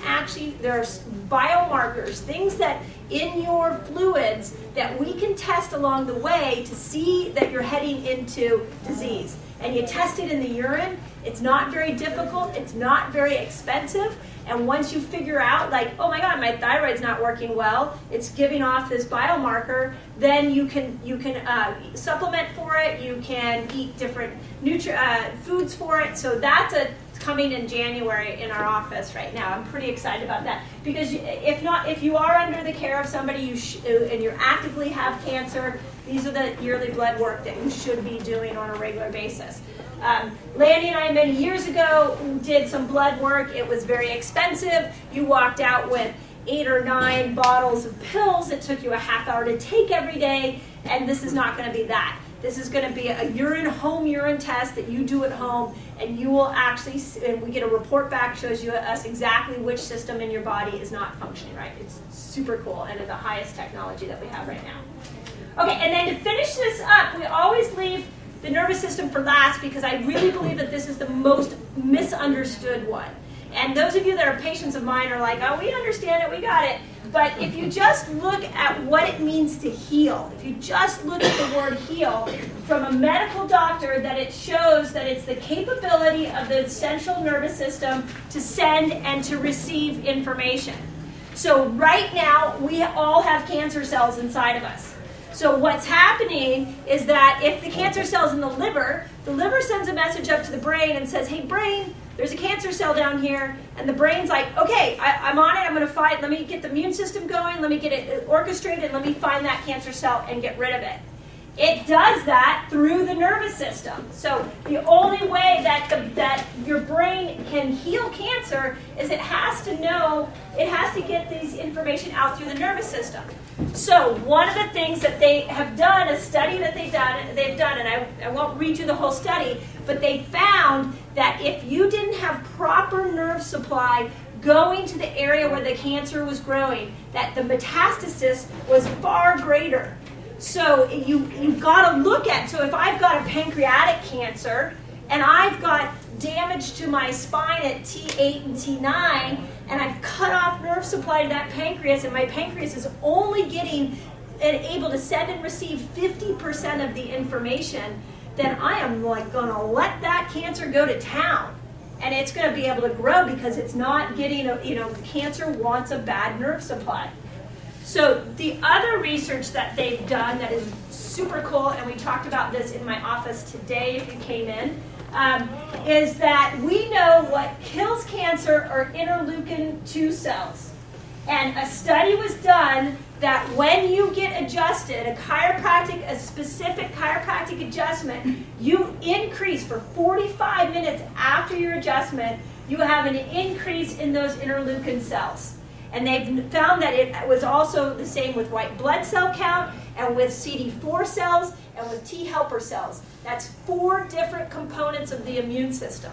there's biomarkers, things that in your fluids that we can test along the way to see that you're heading into disease. And you test it in the urine. It's not very difficult. It's not very expensive. And once you figure out, like, oh my God, my thyroid's not working well, it's giving off this biomarker, then you can supplement for it. You can eat different foods for it. So that's coming in January in our office right now. I'm pretty excited about that because if you are under the care of somebody and you actively have cancer, these are the yearly blood work that you should be doing on a regular basis. Lanny and I many years ago did some blood work. It was very expensive. You walked out with 8 or 9 bottles of pills. It took you a half hour to take every day, and this is not going to be that. This is going to be a home urine test that you do at home, and you will actually, and we get a report back, shows you us exactly which system in your body is not functioning right. It's super cool and the highest technology that we have right now. Okay, and then to finish this up, we always leave the nervous system for last because I really believe that this is the most misunderstood one. And those of you that are patients of mine are like, oh, we understand it, we got it. But if you just look at what it means to heal, if you just look at the word heal from a medical doctor, that it shows that it's the capability of the central nervous system to send and to receive information. So right now, we all have cancer cells inside of us. So what's happening is that if the cancer cell's in the liver sends a message up to the brain and says, hey, brain, there's a cancer cell down here, and the brain's like, okay, I'm on it, I'm going to fight, let me get the immune system going, let me get it orchestrated, let me find that cancer cell and get rid of it. It does that through the nervous system. So the only way that your brain can heal cancer is it has to get these information out through the nervous system. So one of the things that they have done, a study that they've done, and I won't read you the whole study, but they found that if you didn't have proper nerve supply going to the area where the cancer was growing, that the metastasis was far greater. So you've got to look at, so if I've got a pancreatic cancer and I've got damage to my spine at T8 and T9 and I've cut off nerve supply to that pancreas and my pancreas is only getting and able to send and receive 50% of the information, then I am like going to let that cancer go to town. And it's going to be able to grow because it's not getting, cancer wants a bad nerve supply. So the other research that they've done that is super cool, and we talked about this in my office today if you came in, is that we know what kills cancer are interleukin 2 cells. And a study was done that when you get adjusted, a specific chiropractic adjustment, you increase for 45 minutes after your adjustment, you have an increase in those interleukin cells. And they've found that it was also the same with white blood cell count and with CD4 cells and with T helper cells. That's 4 different components of the immune system.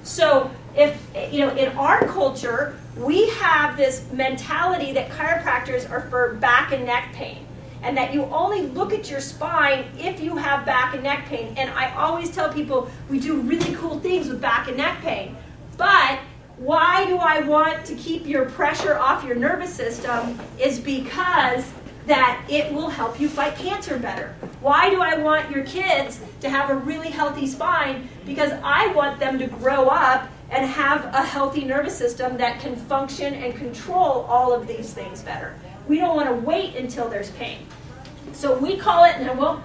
So if, in our culture, we have this mentality that chiropractors are for back and neck pain, and that you only look at your spine if you have back and neck pain. And I always tell people we do really cool things with back and neck pain, but why do I want to keep your pressure off your nervous system is because that it will help you fight cancer better. Why do I want your kids to have a really healthy spine? Because I want them to grow up and have a healthy nervous system that can function and control all of these things better. We don't want to wait until there's pain. So we call it, and I won't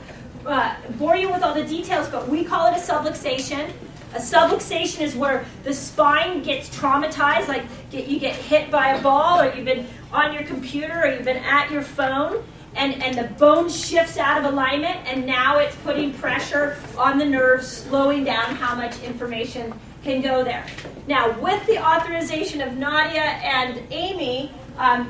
bore you with all the details, but we call it a subluxation. A subluxation is where the spine gets traumatized, like you get hit by a ball, or you've been on your computer, or you've been at your phone, and the bone shifts out of alignment, and now it's putting pressure on the nerves, slowing down how much information can go there. Now, with the authorization of Nadia and Amy,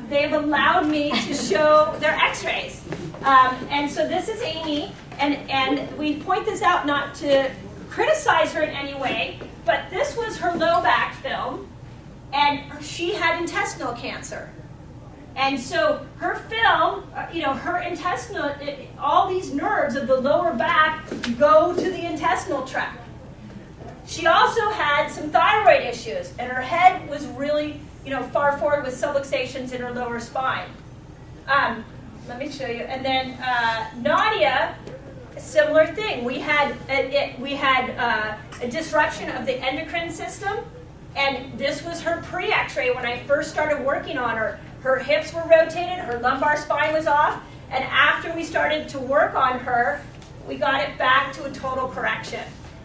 they've allowed me to show their x-rays. And so this is Amy, and we point this out not to criticize her in any way, but this was her low back film, and she had intestinal cancer. And so her film, her intestinal, all these nerves of the lower back go to the intestinal tract. She also had some thyroid issues, and her head was really, far forward with subluxations in her lower spine. Let me show you. And then Nadia, a similar thing. We had a disruption of the endocrine system, and this was her pre-X-ray when I first started working on her. Her hips were rotated, her lumbar spine was off, and after we started to work on her, we got it back to a total correction.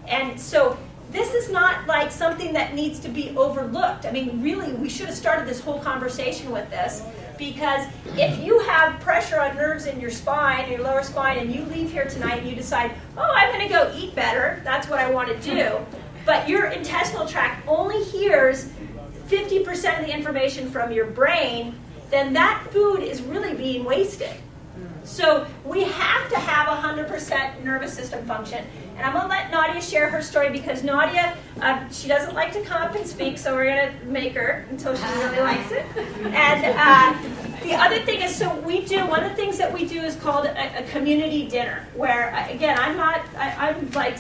And so this is not like something that needs to be overlooked. I mean, really, we should have started this whole conversation with this, because if you have pressure on nerves in your spine, your lower spine, and you leave here tonight and you decide, oh, I'm going to go eat better, that's what I want to do, but your intestinal tract only hears 50% of the information from your brain, then that food is really being wasted. So we have to have 100% nervous system function. And I'm going to let Nadia share her story, because Nadia, she doesn't like to come up and speak, so we're going to make her until she really likes it. And the other thing is, one of the things that we do is called a community dinner, where, again, I'm like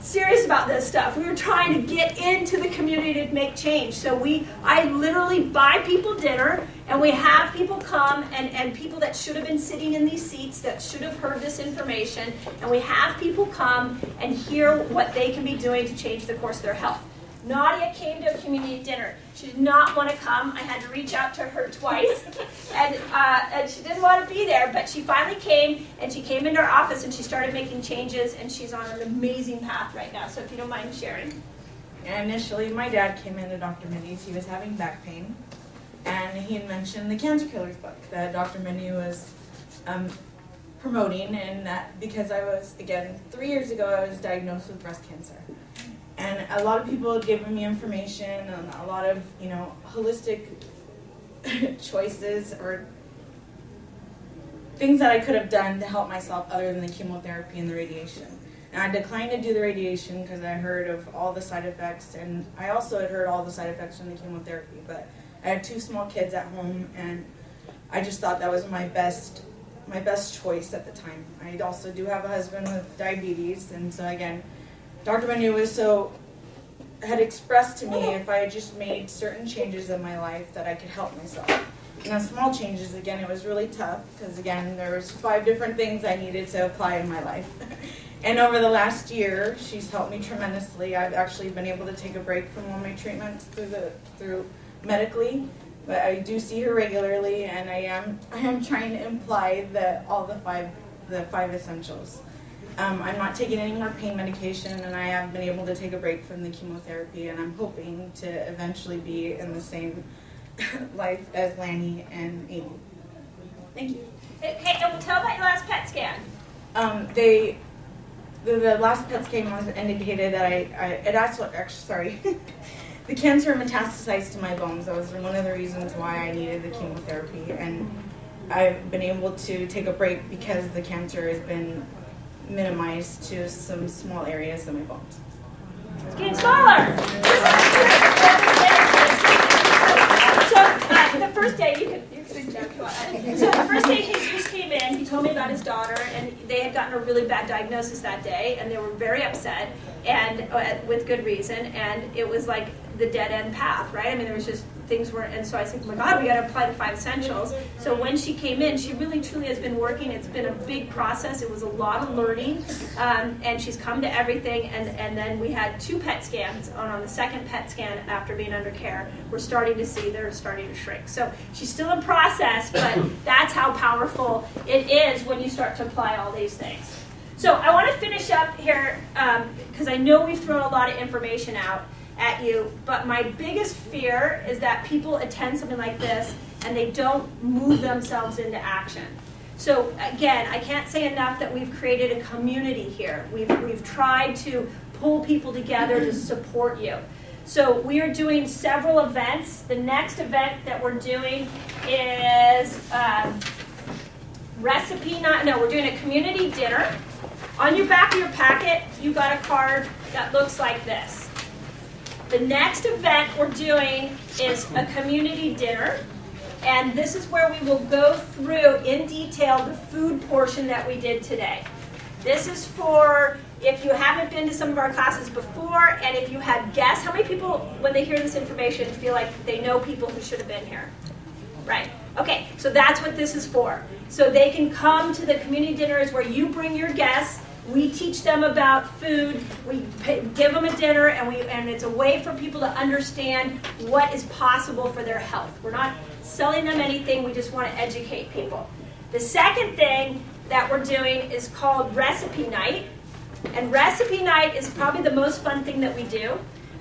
serious about this stuff. We were trying to get into the community to make change. So I literally buy people dinner, and we have people come, and people that should have been sitting in these seats that should have heard this information, and we have people come and hear what they can be doing to change the course of their health. Nadia came to a community dinner. She did not want to come. I had to reach out to her twice, and she didn't want to be there, but she finally came, and she came into our office, and she started making changes, and she's on an amazing path right now. So if you don't mind sharing. Initially, my dad came into Dr. Minnie's. He was having back pain, and he had mentioned the Cancer Killers book that Dr. Minnie was promoting, and that because I was, again, 3 years ago, I was diagnosed with breast cancer. And a lot of people had given me information and a lot of, holistic choices or things that I could have done to help myself other than the chemotherapy and the radiation. And I declined to do the radiation because I heard of all the side effects, and I also had heard all the side effects from the chemotherapy, but I had 2 small kids at home, and I just thought that was my best choice at the time. I also do have a husband with diabetes, and so again, Dr. Manu had expressed to me if I had just made certain changes in my life that I could help myself. And the small changes, again, it was really tough because, again, there was 5 different things I needed to apply in my life. And over the last year, she's helped me tremendously. I've actually been able to take a break from all my treatments through medically, but I do see her regularly, and I am trying to imply all the five essentials. I'm not taking any more pain medication, and I have been able to take a break from the chemotherapy, and I'm hoping to eventually be in the same life as Lanny and Amy. Thank you. Okay, and tell about your last PET scan. The last PET scan was indicated that the cancer metastasized to my bones. That was one of the reasons why I needed the chemotherapy, and I've been able to take a break because the cancer has been minimized to some small areas of my bones. It's getting smaller. So the first day, you can sit down if you want. So the first day he just came in, he told me about his daughter, and they had gotten a really bad diagnosis that day, and they were very upset, and with good reason, and it was like the dead end path, right? I mean, there was just things weren't, and so I said, oh my God, we got to apply the 5 essentials. So when she came in, she really truly has been working. It's been a big process. It was a lot of learning, and she's come to everything. And then we had 2 PET scans. On the second PET scan after being under care, we're starting to see they're starting to shrink. So she's still in process, but that's how powerful it is when you start to apply all these things. So I want to finish up here because I know we've thrown a lot of information out at you, but my biggest fear is that people attend something like this and they don't move themselves into action. So again, I can't say enough that we've created a community here. We've tried to pull people together to support you. So we are doing several events. The next event that we're doing is we're doing a community dinner. On your back of your packet, you got a card that looks like this. The next event we're doing is a community dinner, and this is where we will go through in detail the food portion that we did today. This is for if you haven't been to some of our classes before, and if you had guests. How many people, when they hear this information, feel like they know people who should have been here? Right. Okay, so that's what this is for. So they can come to the community dinners where you bring your guests. We teach them about food, we give them a dinner, and it's a way for people to understand what is possible for their health. We're not selling them anything, we just want to educate people. The second thing that we're doing is called Recipe Night. And Recipe Night is probably the most fun thing that we do.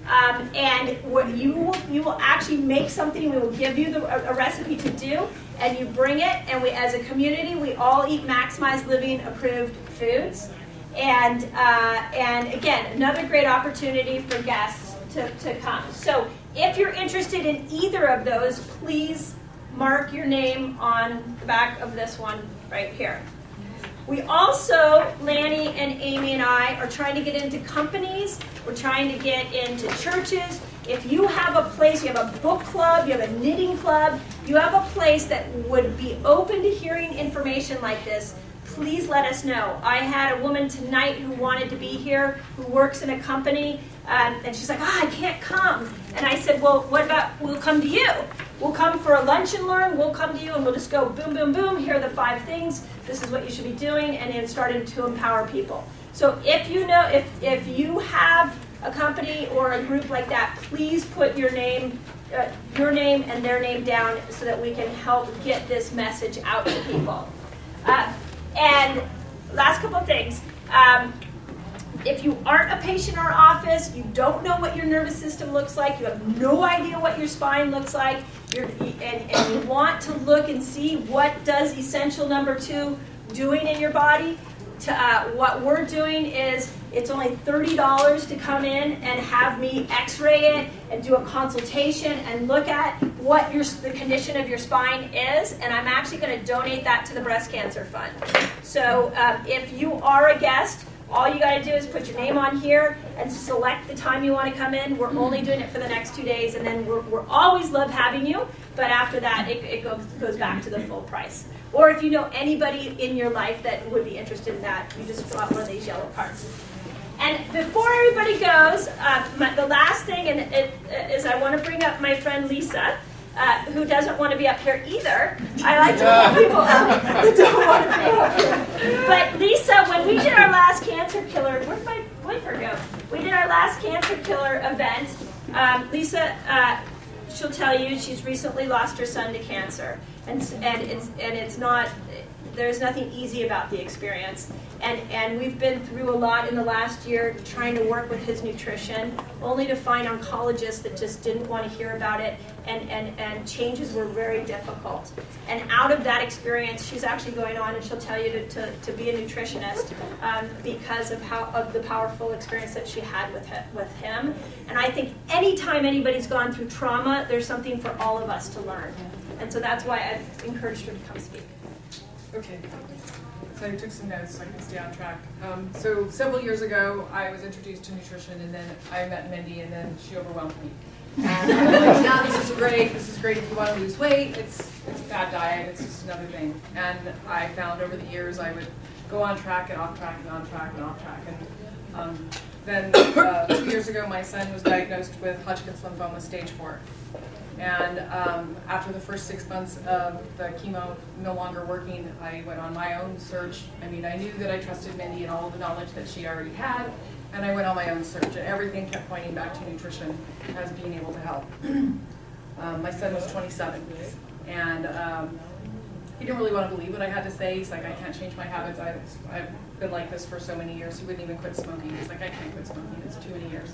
And you will actually make something, we will give you a recipe to do, and you bring it, and we, as a community, we all eat Maximize Living approved foods. And again, another great opportunity for guests to come. So if you're interested in either of those, please mark your name on the back of this one right here. We also, Lanny and Amy and I, are trying to get into companies. We're trying to get into churches. If you have a place, you have a book club, you have a knitting club, you have a place that would be open to hearing information like this, please let us know. I had a woman tonight who wanted to be here, who works in a company, and she's like, I can't come. And I said, well, what about, we'll come to you. We'll come for a lunch and learn, we'll come to you, and we'll just go boom, boom, boom, here are the 5 things, this is what you should be doing, and it started to empower people. So if you know, if you have a company or a group like that, please put your name and their name down so that we can help get this message out to people. And last couple of things. If you aren't a patient in our office, you don't know what your nervous system looks like, you have no idea what your spine looks like, and you want to look and see what does essential number 2 doing in your body, what we're doing is it's only $30 to come in and have me x-ray it and do a consultation and look at what the condition of your spine is, and I'm actually going to donate that to the Breast Cancer Fund. So if you are a guest, all you got to do is put your name on here and select the time you want to come in. We're only doing it for the next 2 days, and then we're always love having you, but after that it goes back to the full price. Or if you know anybody in your life that would be interested in that, you just fill out one of these yellow cards. And before everybody goes, the last thing is I want to bring up my friend Lisa, who doesn't want to be up here either. I like to pull people up who don't want to be up here. But Lisa, when we did our last Cancer Killer, where'd my boyfriend go? We did our last Cancer Killer event. Lisa, she'll tell you she's recently lost her son to cancer, and it's not. there's nothing easy about the experience. And we've been through a lot in the last year trying to work with his nutrition, only to find oncologists that just didn't want to hear about it, and changes were very difficult. And out of that experience, she's actually going on, and she'll tell you to be a nutritionist because of the powerful experience that she had with him. And I think anytime anybody's gone through trauma, there's something for all of us to learn. And so that's why I've encouraged her to come speak. Okay. So I took some notes so I can stay on track. So several years ago, I was introduced to nutrition, and then I met Mindy, and then she overwhelmed me. And I'm like, yeah, this is great. This is great if you want to lose weight. It's a bad diet. It's just another thing. And I found over the years I would go on track and off track and on track and off track. And then 2 years ago, my son was diagnosed with Hodgkin's lymphoma stage 4. And after the first 6 months of the chemo no longer working, I went on my own search. I mean, I knew that I trusted Mindy and all the knowledge that she already had, and I went on my own search, and everything kept pointing back to nutrition as being able to help. My son was 27, and he didn't really want to believe what I had to say. He's like, I can't change my habits. I've been like this for so many years. He wouldn't even quit smoking. He's like, I can't quit smoking. It's too many years.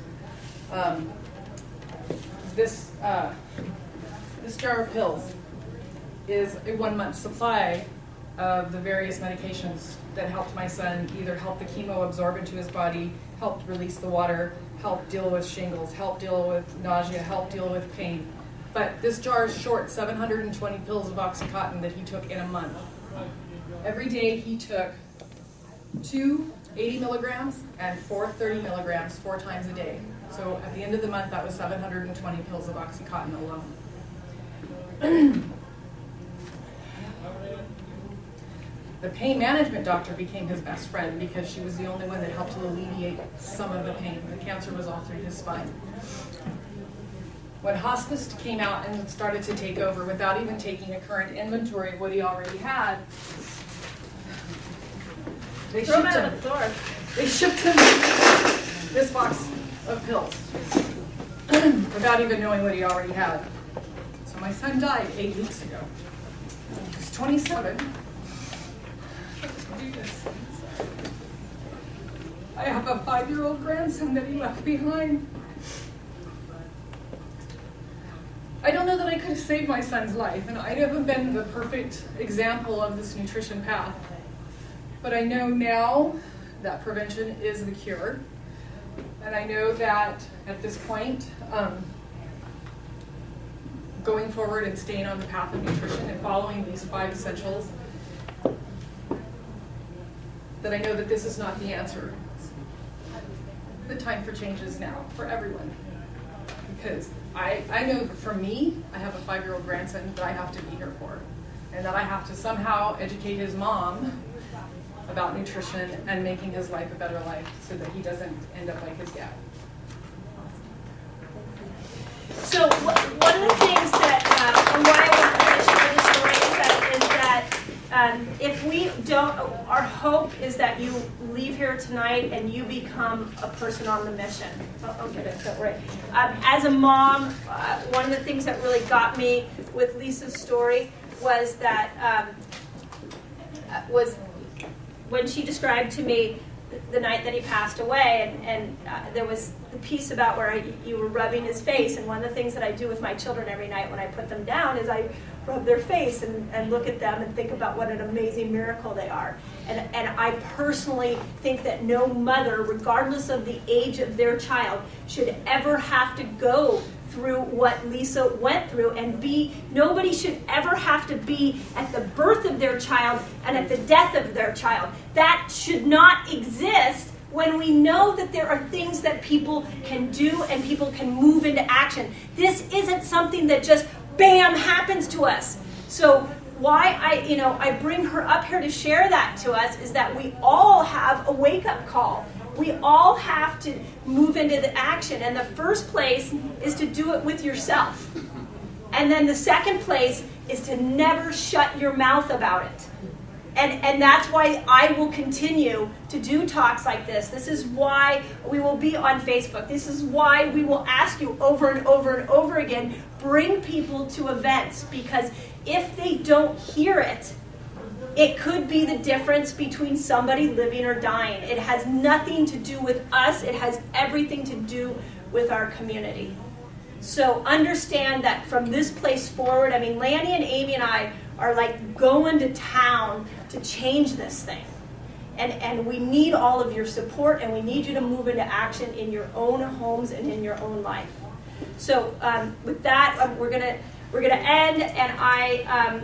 This jar of pills is a 1 month supply of the various medications that helped my son either help the chemo absorb into his body, helped release the water, helped deal with shingles, helped deal with nausea, helped deal with pain. But this jar is short 720 pills of Oxycontin that he took in a month. Every day he took 2 80 milligrams and 4 30 milligrams 4 times a day. So at the end of the month, that was 720 pills of Oxycontin alone. The pain management doctor became his best friend because she was the only one that helped to alleviate some of the pain. The cancer was all through his spine. When hospice came out and started to take over without even taking a current inventory of what he already had, they shipped him this box of pills without even knowing what he already had. So my son died 8 weeks ago. He was 27. I have a 5-year-old grandson that he left behind. I don't know that I could have saved my son's life, and I haven't been the perfect example of this nutrition path. But I know now that prevention is the cure. And I know that at this point, going forward and staying on the path of nutrition and following these 5 essentials, that I know that this is not the answer. The time for change is now for everyone. Because I know that for me, I have a 5-year-old grandson that I have to be here for. And that I have to somehow educate his mom about nutrition and making his life a better life so that he doesn't end up like his dad. So one of the things that, why I want to share this story is that if we don't, our hope is that you leave here tonight and you become a person on the mission. I'll get it, don't worry. As a mom, one of the things that really got me with Lisa's story was that, was when she described to me the night that he passed away, and there was the piece about where you were rubbing his face, and one of the things that I do with my children every night when I put them down is I rub their face and look at them and think about what an amazing miracle they are. And I personally think that no mother, regardless of the age of their child, should ever have to go through what Lisa went through, and nobody should ever have to be at the birth of their child and at the death of their child. That should not exist when we know that there are things that people can do and people can move into action. This isn't something that just bam happens to us. So why I bring her up here to share that to us is that we all have a wake-up call. We all have to move into the action. And the first place is to do it with yourself. And then the second place is to never shut your mouth about it. And that's why I will continue to do talks like this. This is why we will be on Facebook. This is why we will ask you over and over and over again, bring people to events. Because if they don't hear it, it could be the difference between somebody living or dying. It has nothing to do with us. It has everything to do with our community. So understand that from this place forward, I mean, Lanny and Amy and I are like going to town to change this thing. And we need all of your support, and we need you to move into action in your own homes and in your own life. So with that, we're gonna end, and I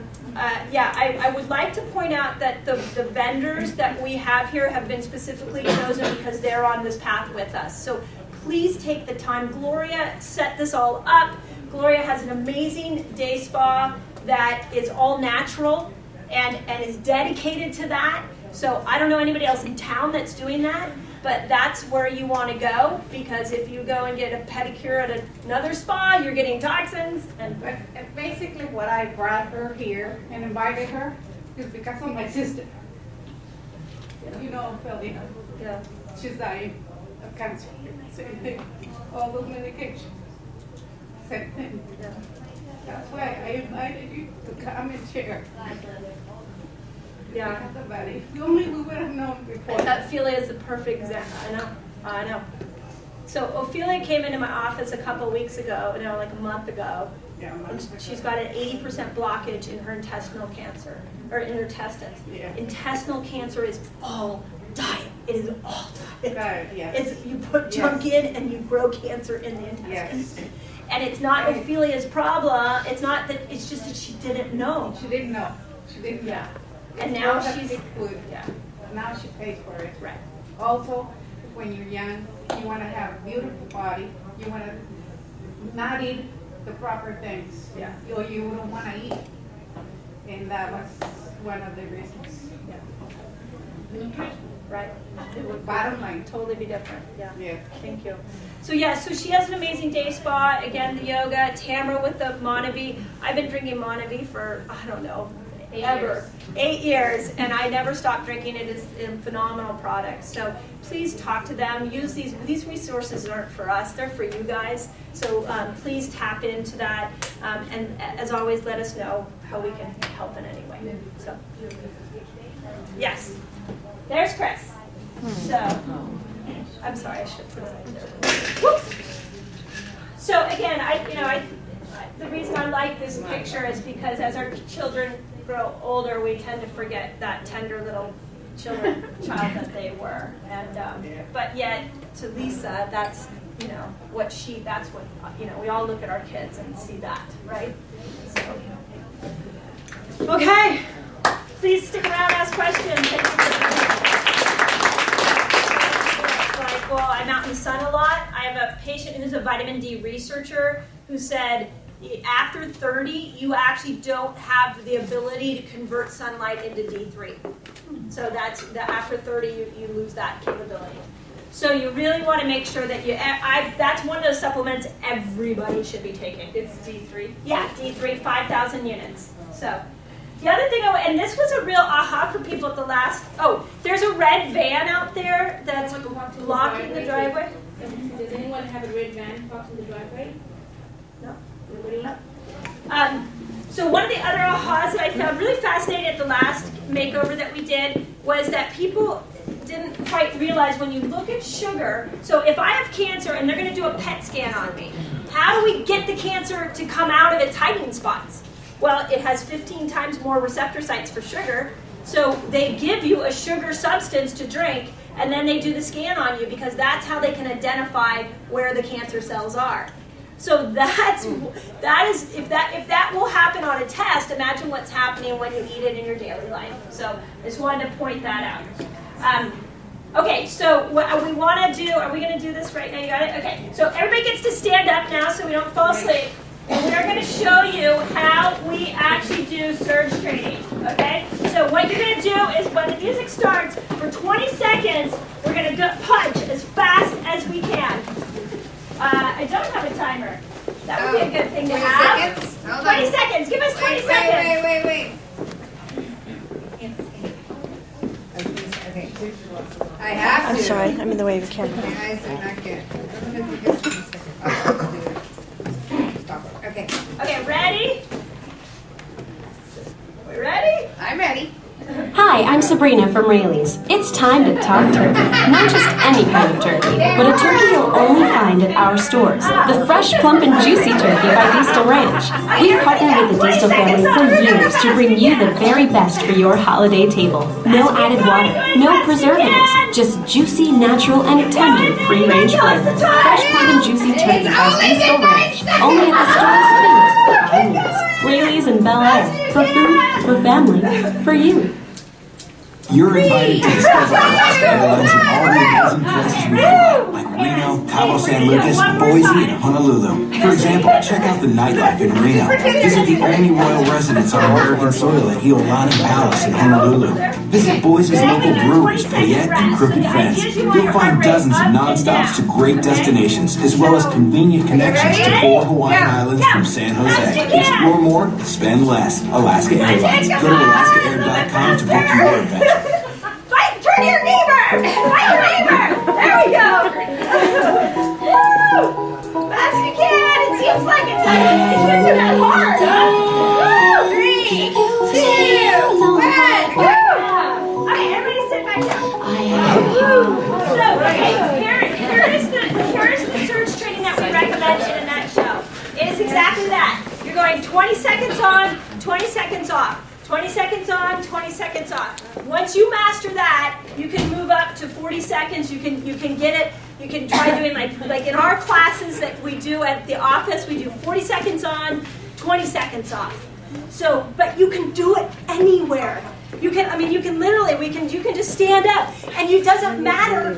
would like to point out that the vendors that we have here have been specifically chosen because they're on this path with us. So please take the time. Gloria set this all up. Gloria has an amazing day spa that is all natural and is dedicated to that. So I don't know anybody else in town that's doing that, but that's where you want to go, because if you go and get a pedicure at another spa, you're getting toxins. But basically what I brought her here and invited her is because of my sister. You know, Ophelia. Yeah. She's dying of cancer. Same thing. All those medications. Same thing. Yeah. That's why I invited you to come and share. Yeah. Because of that. If only we would have known before. Ophelia is the perfect example. I know. So Ophelia came into my office a couple weeks ago, like a month ago. Yeah, And she's got an 80% blockage in her intestinal cancer, or in her intestines. Yeah. Intestinal cancer is all diet. It is all diet. Diet, yes. It's you put junk in and you grow cancer in the intestines. Yes. And it's not Ophelia's problem. It's not that. It's just that she didn't know. She didn't know. She didn't know. Yeah. And now All that she's. big food. Yeah. Now she pays for it. Right. Also, when you're young, you want to have a beautiful body. You want to not eat the proper things. Yeah. Or you don't want to eat. And that was one of the reasons. Right. It would Bottom line. totally be different. Yeah. Yeah. Thank you. So so she has an amazing day spa. Again, the yoga. Tamara with the Monavie. I've been drinking Monavie for, I don't know, 8 years, and I never stopped drinking it. It's a phenomenal product. So please talk to them. Use these resources aren't for us; they're for you guys. So please tap into that, and as always, let us know how we can help in any way. So yes, there's Chris. So I'm sorry, I should put it up there. Whoops. So again, the reason I like this picture is because as our children grow older, we tend to forget that tender little child that they were. And but yet to Lisa, that's that's what we all look at our kids and see that, right? So okay, please stick around, ask questions. Thank you for well, I'm out in the sun a lot. I have a patient who's a vitamin D researcher who said after 30, you actually don't have the ability to convert sunlight into D3. So that's after 30, you lose that capability. So you really want to make sure that that's one of those supplements everybody should be taking. It's D3. Yeah, D3, 5,000 units. So the other thing, and this was a real aha for people at the last, there's a red van out there that's blocking the driveway. Does anyone have a red van blocking the driveway? No. Nobody? So one of the other ahas that I found really fascinating at the last makeover that we did was that people didn't quite realize when you look at sugar, so if I have cancer and they're going to do a PET scan on me, how do we get the cancer to come out of its hiding spots? Well, it has 15 times more receptor sites for sugar, so they give you a sugar substance to drink, and then they do the scan on you because that's how they can identify where the cancer cells are. So that is if that will happen on a test, imagine what's happening when you eat it in your daily life. So I just wanted to point that out. Okay, so what we want to do, are we going to do this right now? You got it? Okay, so everybody gets to stand up now so we don't fall asleep. And we're going to show you how we actually do surge training, okay? So what you're going to do is when the music starts, for 20 seconds, we're going to punch as fast as we can. I don't have a timer. That would be a good thing to 20 have. seconds? Hold 20 on. seconds. Give us 20 seconds. Wait. I have to. I'm sorry, I'm in the way of the camera. My eyes are not good. Stop it. Okay. Okay, ready? We ready? I'm ready. Hi, I'm Sabrina from Rayleigh's. It's time to talk turkey. Not just any kind of turkey, but a turkey you'll only find at our stores. The fresh, plump, and juicy turkey by Diestel Ranch. We've partnered with the Diestel family for years to bring you the very best for your holiday table. No added water, no preservatives, just juicy, natural, and tender free-range flavor. Fresh, plump, and juicy turkey by Diestel Ranch. Only at the stores by Meats. Rayleigh's in Bel Air. For food, for family, for you. You're invited to discover Alaska Airlines and all the amazing places we fly, like Reno, Cabo San Lucas, Boise, and Honolulu. For example, check out the nightlife in Reno. Visit the only royal residence on American soil at Iolani Palace in Honolulu. Visit Boise's local breweries, Payette and Crooked Fence. You'll find dozens of non-stops to great destinations, as well as convenient connections to 4 Hawaiian islands from San Jose. Explore more, spend less. Alaska Airlines. Go to alaskaair.com to book your adventure. Fight! Turn your neighbor! Fight your neighbor! There we go! Woo! Fast as you can! It seems like it's not that hard, huh? Woo! 3, 2, 1, go! Okay, everybody sit back down. So, okay, here's the surge training that we recommend in a nutshell. It is exactly that. You're going 20 seconds on, 20 seconds off. 20 seconds on, 20 seconds off. Once you master that, you can move up to 40 seconds. You can get it. You can try doing like in our classes that we do at the office, we do 40 seconds on, 20 seconds off. So, but you can do it anywhere. You can literally, you can just stand up, and it doesn't matter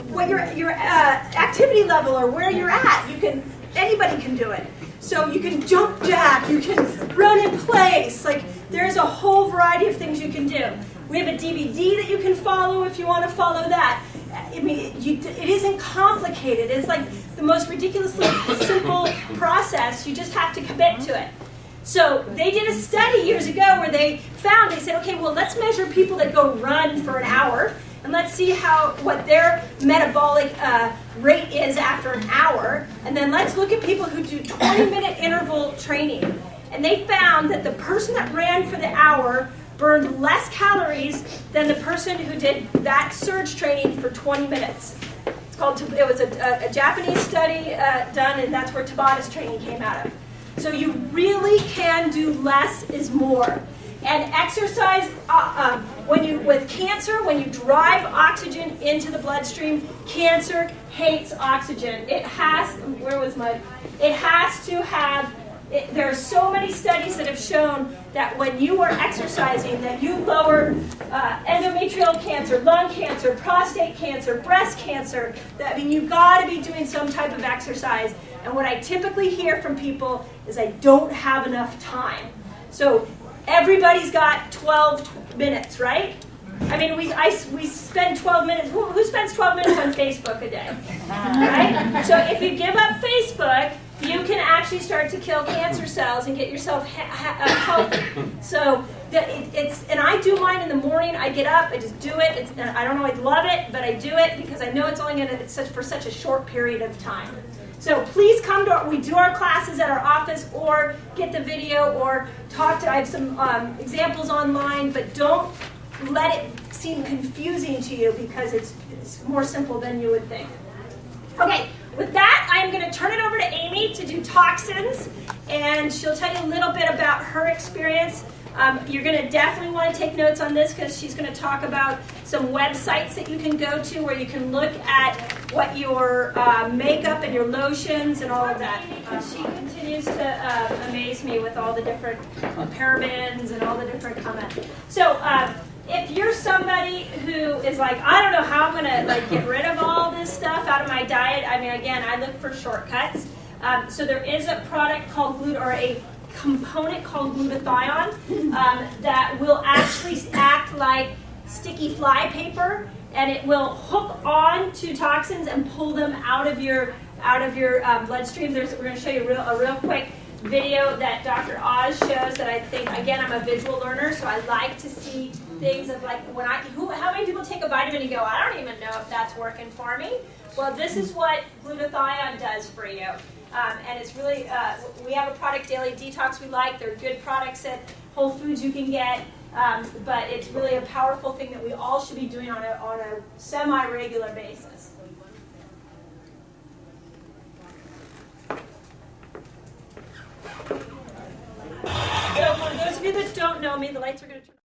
what your activity level or where you're at. Anybody can do it. So you can jump jack, you can run in place, there's a whole variety of things you can do. We have a DVD that you can follow if you want to follow that. It isn't complicated. It's like the most ridiculously simple process. You just have to commit to it. So they did a study years ago where they said, okay, well, let's measure people that go run for an hour, and let's see what their metabolic rate is after an hour, and then let's look at people who do 20-minute interval training. And they found that the person that ran for the hour burned less calories than the person who did that surge training for 20 minutes. It was a Japanese study done, and that's where Tabata's training came out of. So you really can do less is more. And exercise, with cancer, when you drive oxygen into the bloodstream, cancer hates oxygen. There are so many studies that have shown that when you are exercising, that you lower endometrial cancer, lung cancer, prostate cancer, breast cancer. You've got to be doing some type of exercise. And what I typically hear from people is I don't have enough time. So everybody's got 12 minutes, right? We spend 12 minutes. Who spends 12 minutes on Facebook a day? Right? So if you give up Facebook, you can actually start to kill cancer cells and get yourself healthy. So and I do mine in the morning. I get up, I just do it. I don't always love it, but I do it because I know it's only for such a short period of time. So please come we do our classes at our office, or get the video, or I have some examples online, but don't let it seem confusing to you because it's more simple than you would think. Okay, with that, I'm going to turn it over to Amy to do toxins, and she'll tell you a little bit about her experience. You're going to definitely want to take notes on this because she's going to talk about some websites that you can go to where you can look at what your makeup and your lotions and all of that. She continues to amaze me with all the different parabens and all the different comments. So if you're somebody who is like, I don't know how I'm going to get rid of all this stuff out of my diet, again, I look for shortcuts. So there is a product called a component called glutathione that will actually act like sticky fly paper, and it will hook on to toxins and pull them out of your bloodstream. We're going to show you a real quick video that Dr. Oz shows that I think, again, I'm a visual learner, so I like to see things of how many people take a vitamin and go, I don't even know if that's working for me. Well, this is what glutathione does for you. And it's really, we have a product, Daily Detox, we like. They're good products at Whole Foods you can get. But it's really a powerful thing that we all should be doing on a semi-regular basis. So for those of you that don't know me, the lights are going to turn on.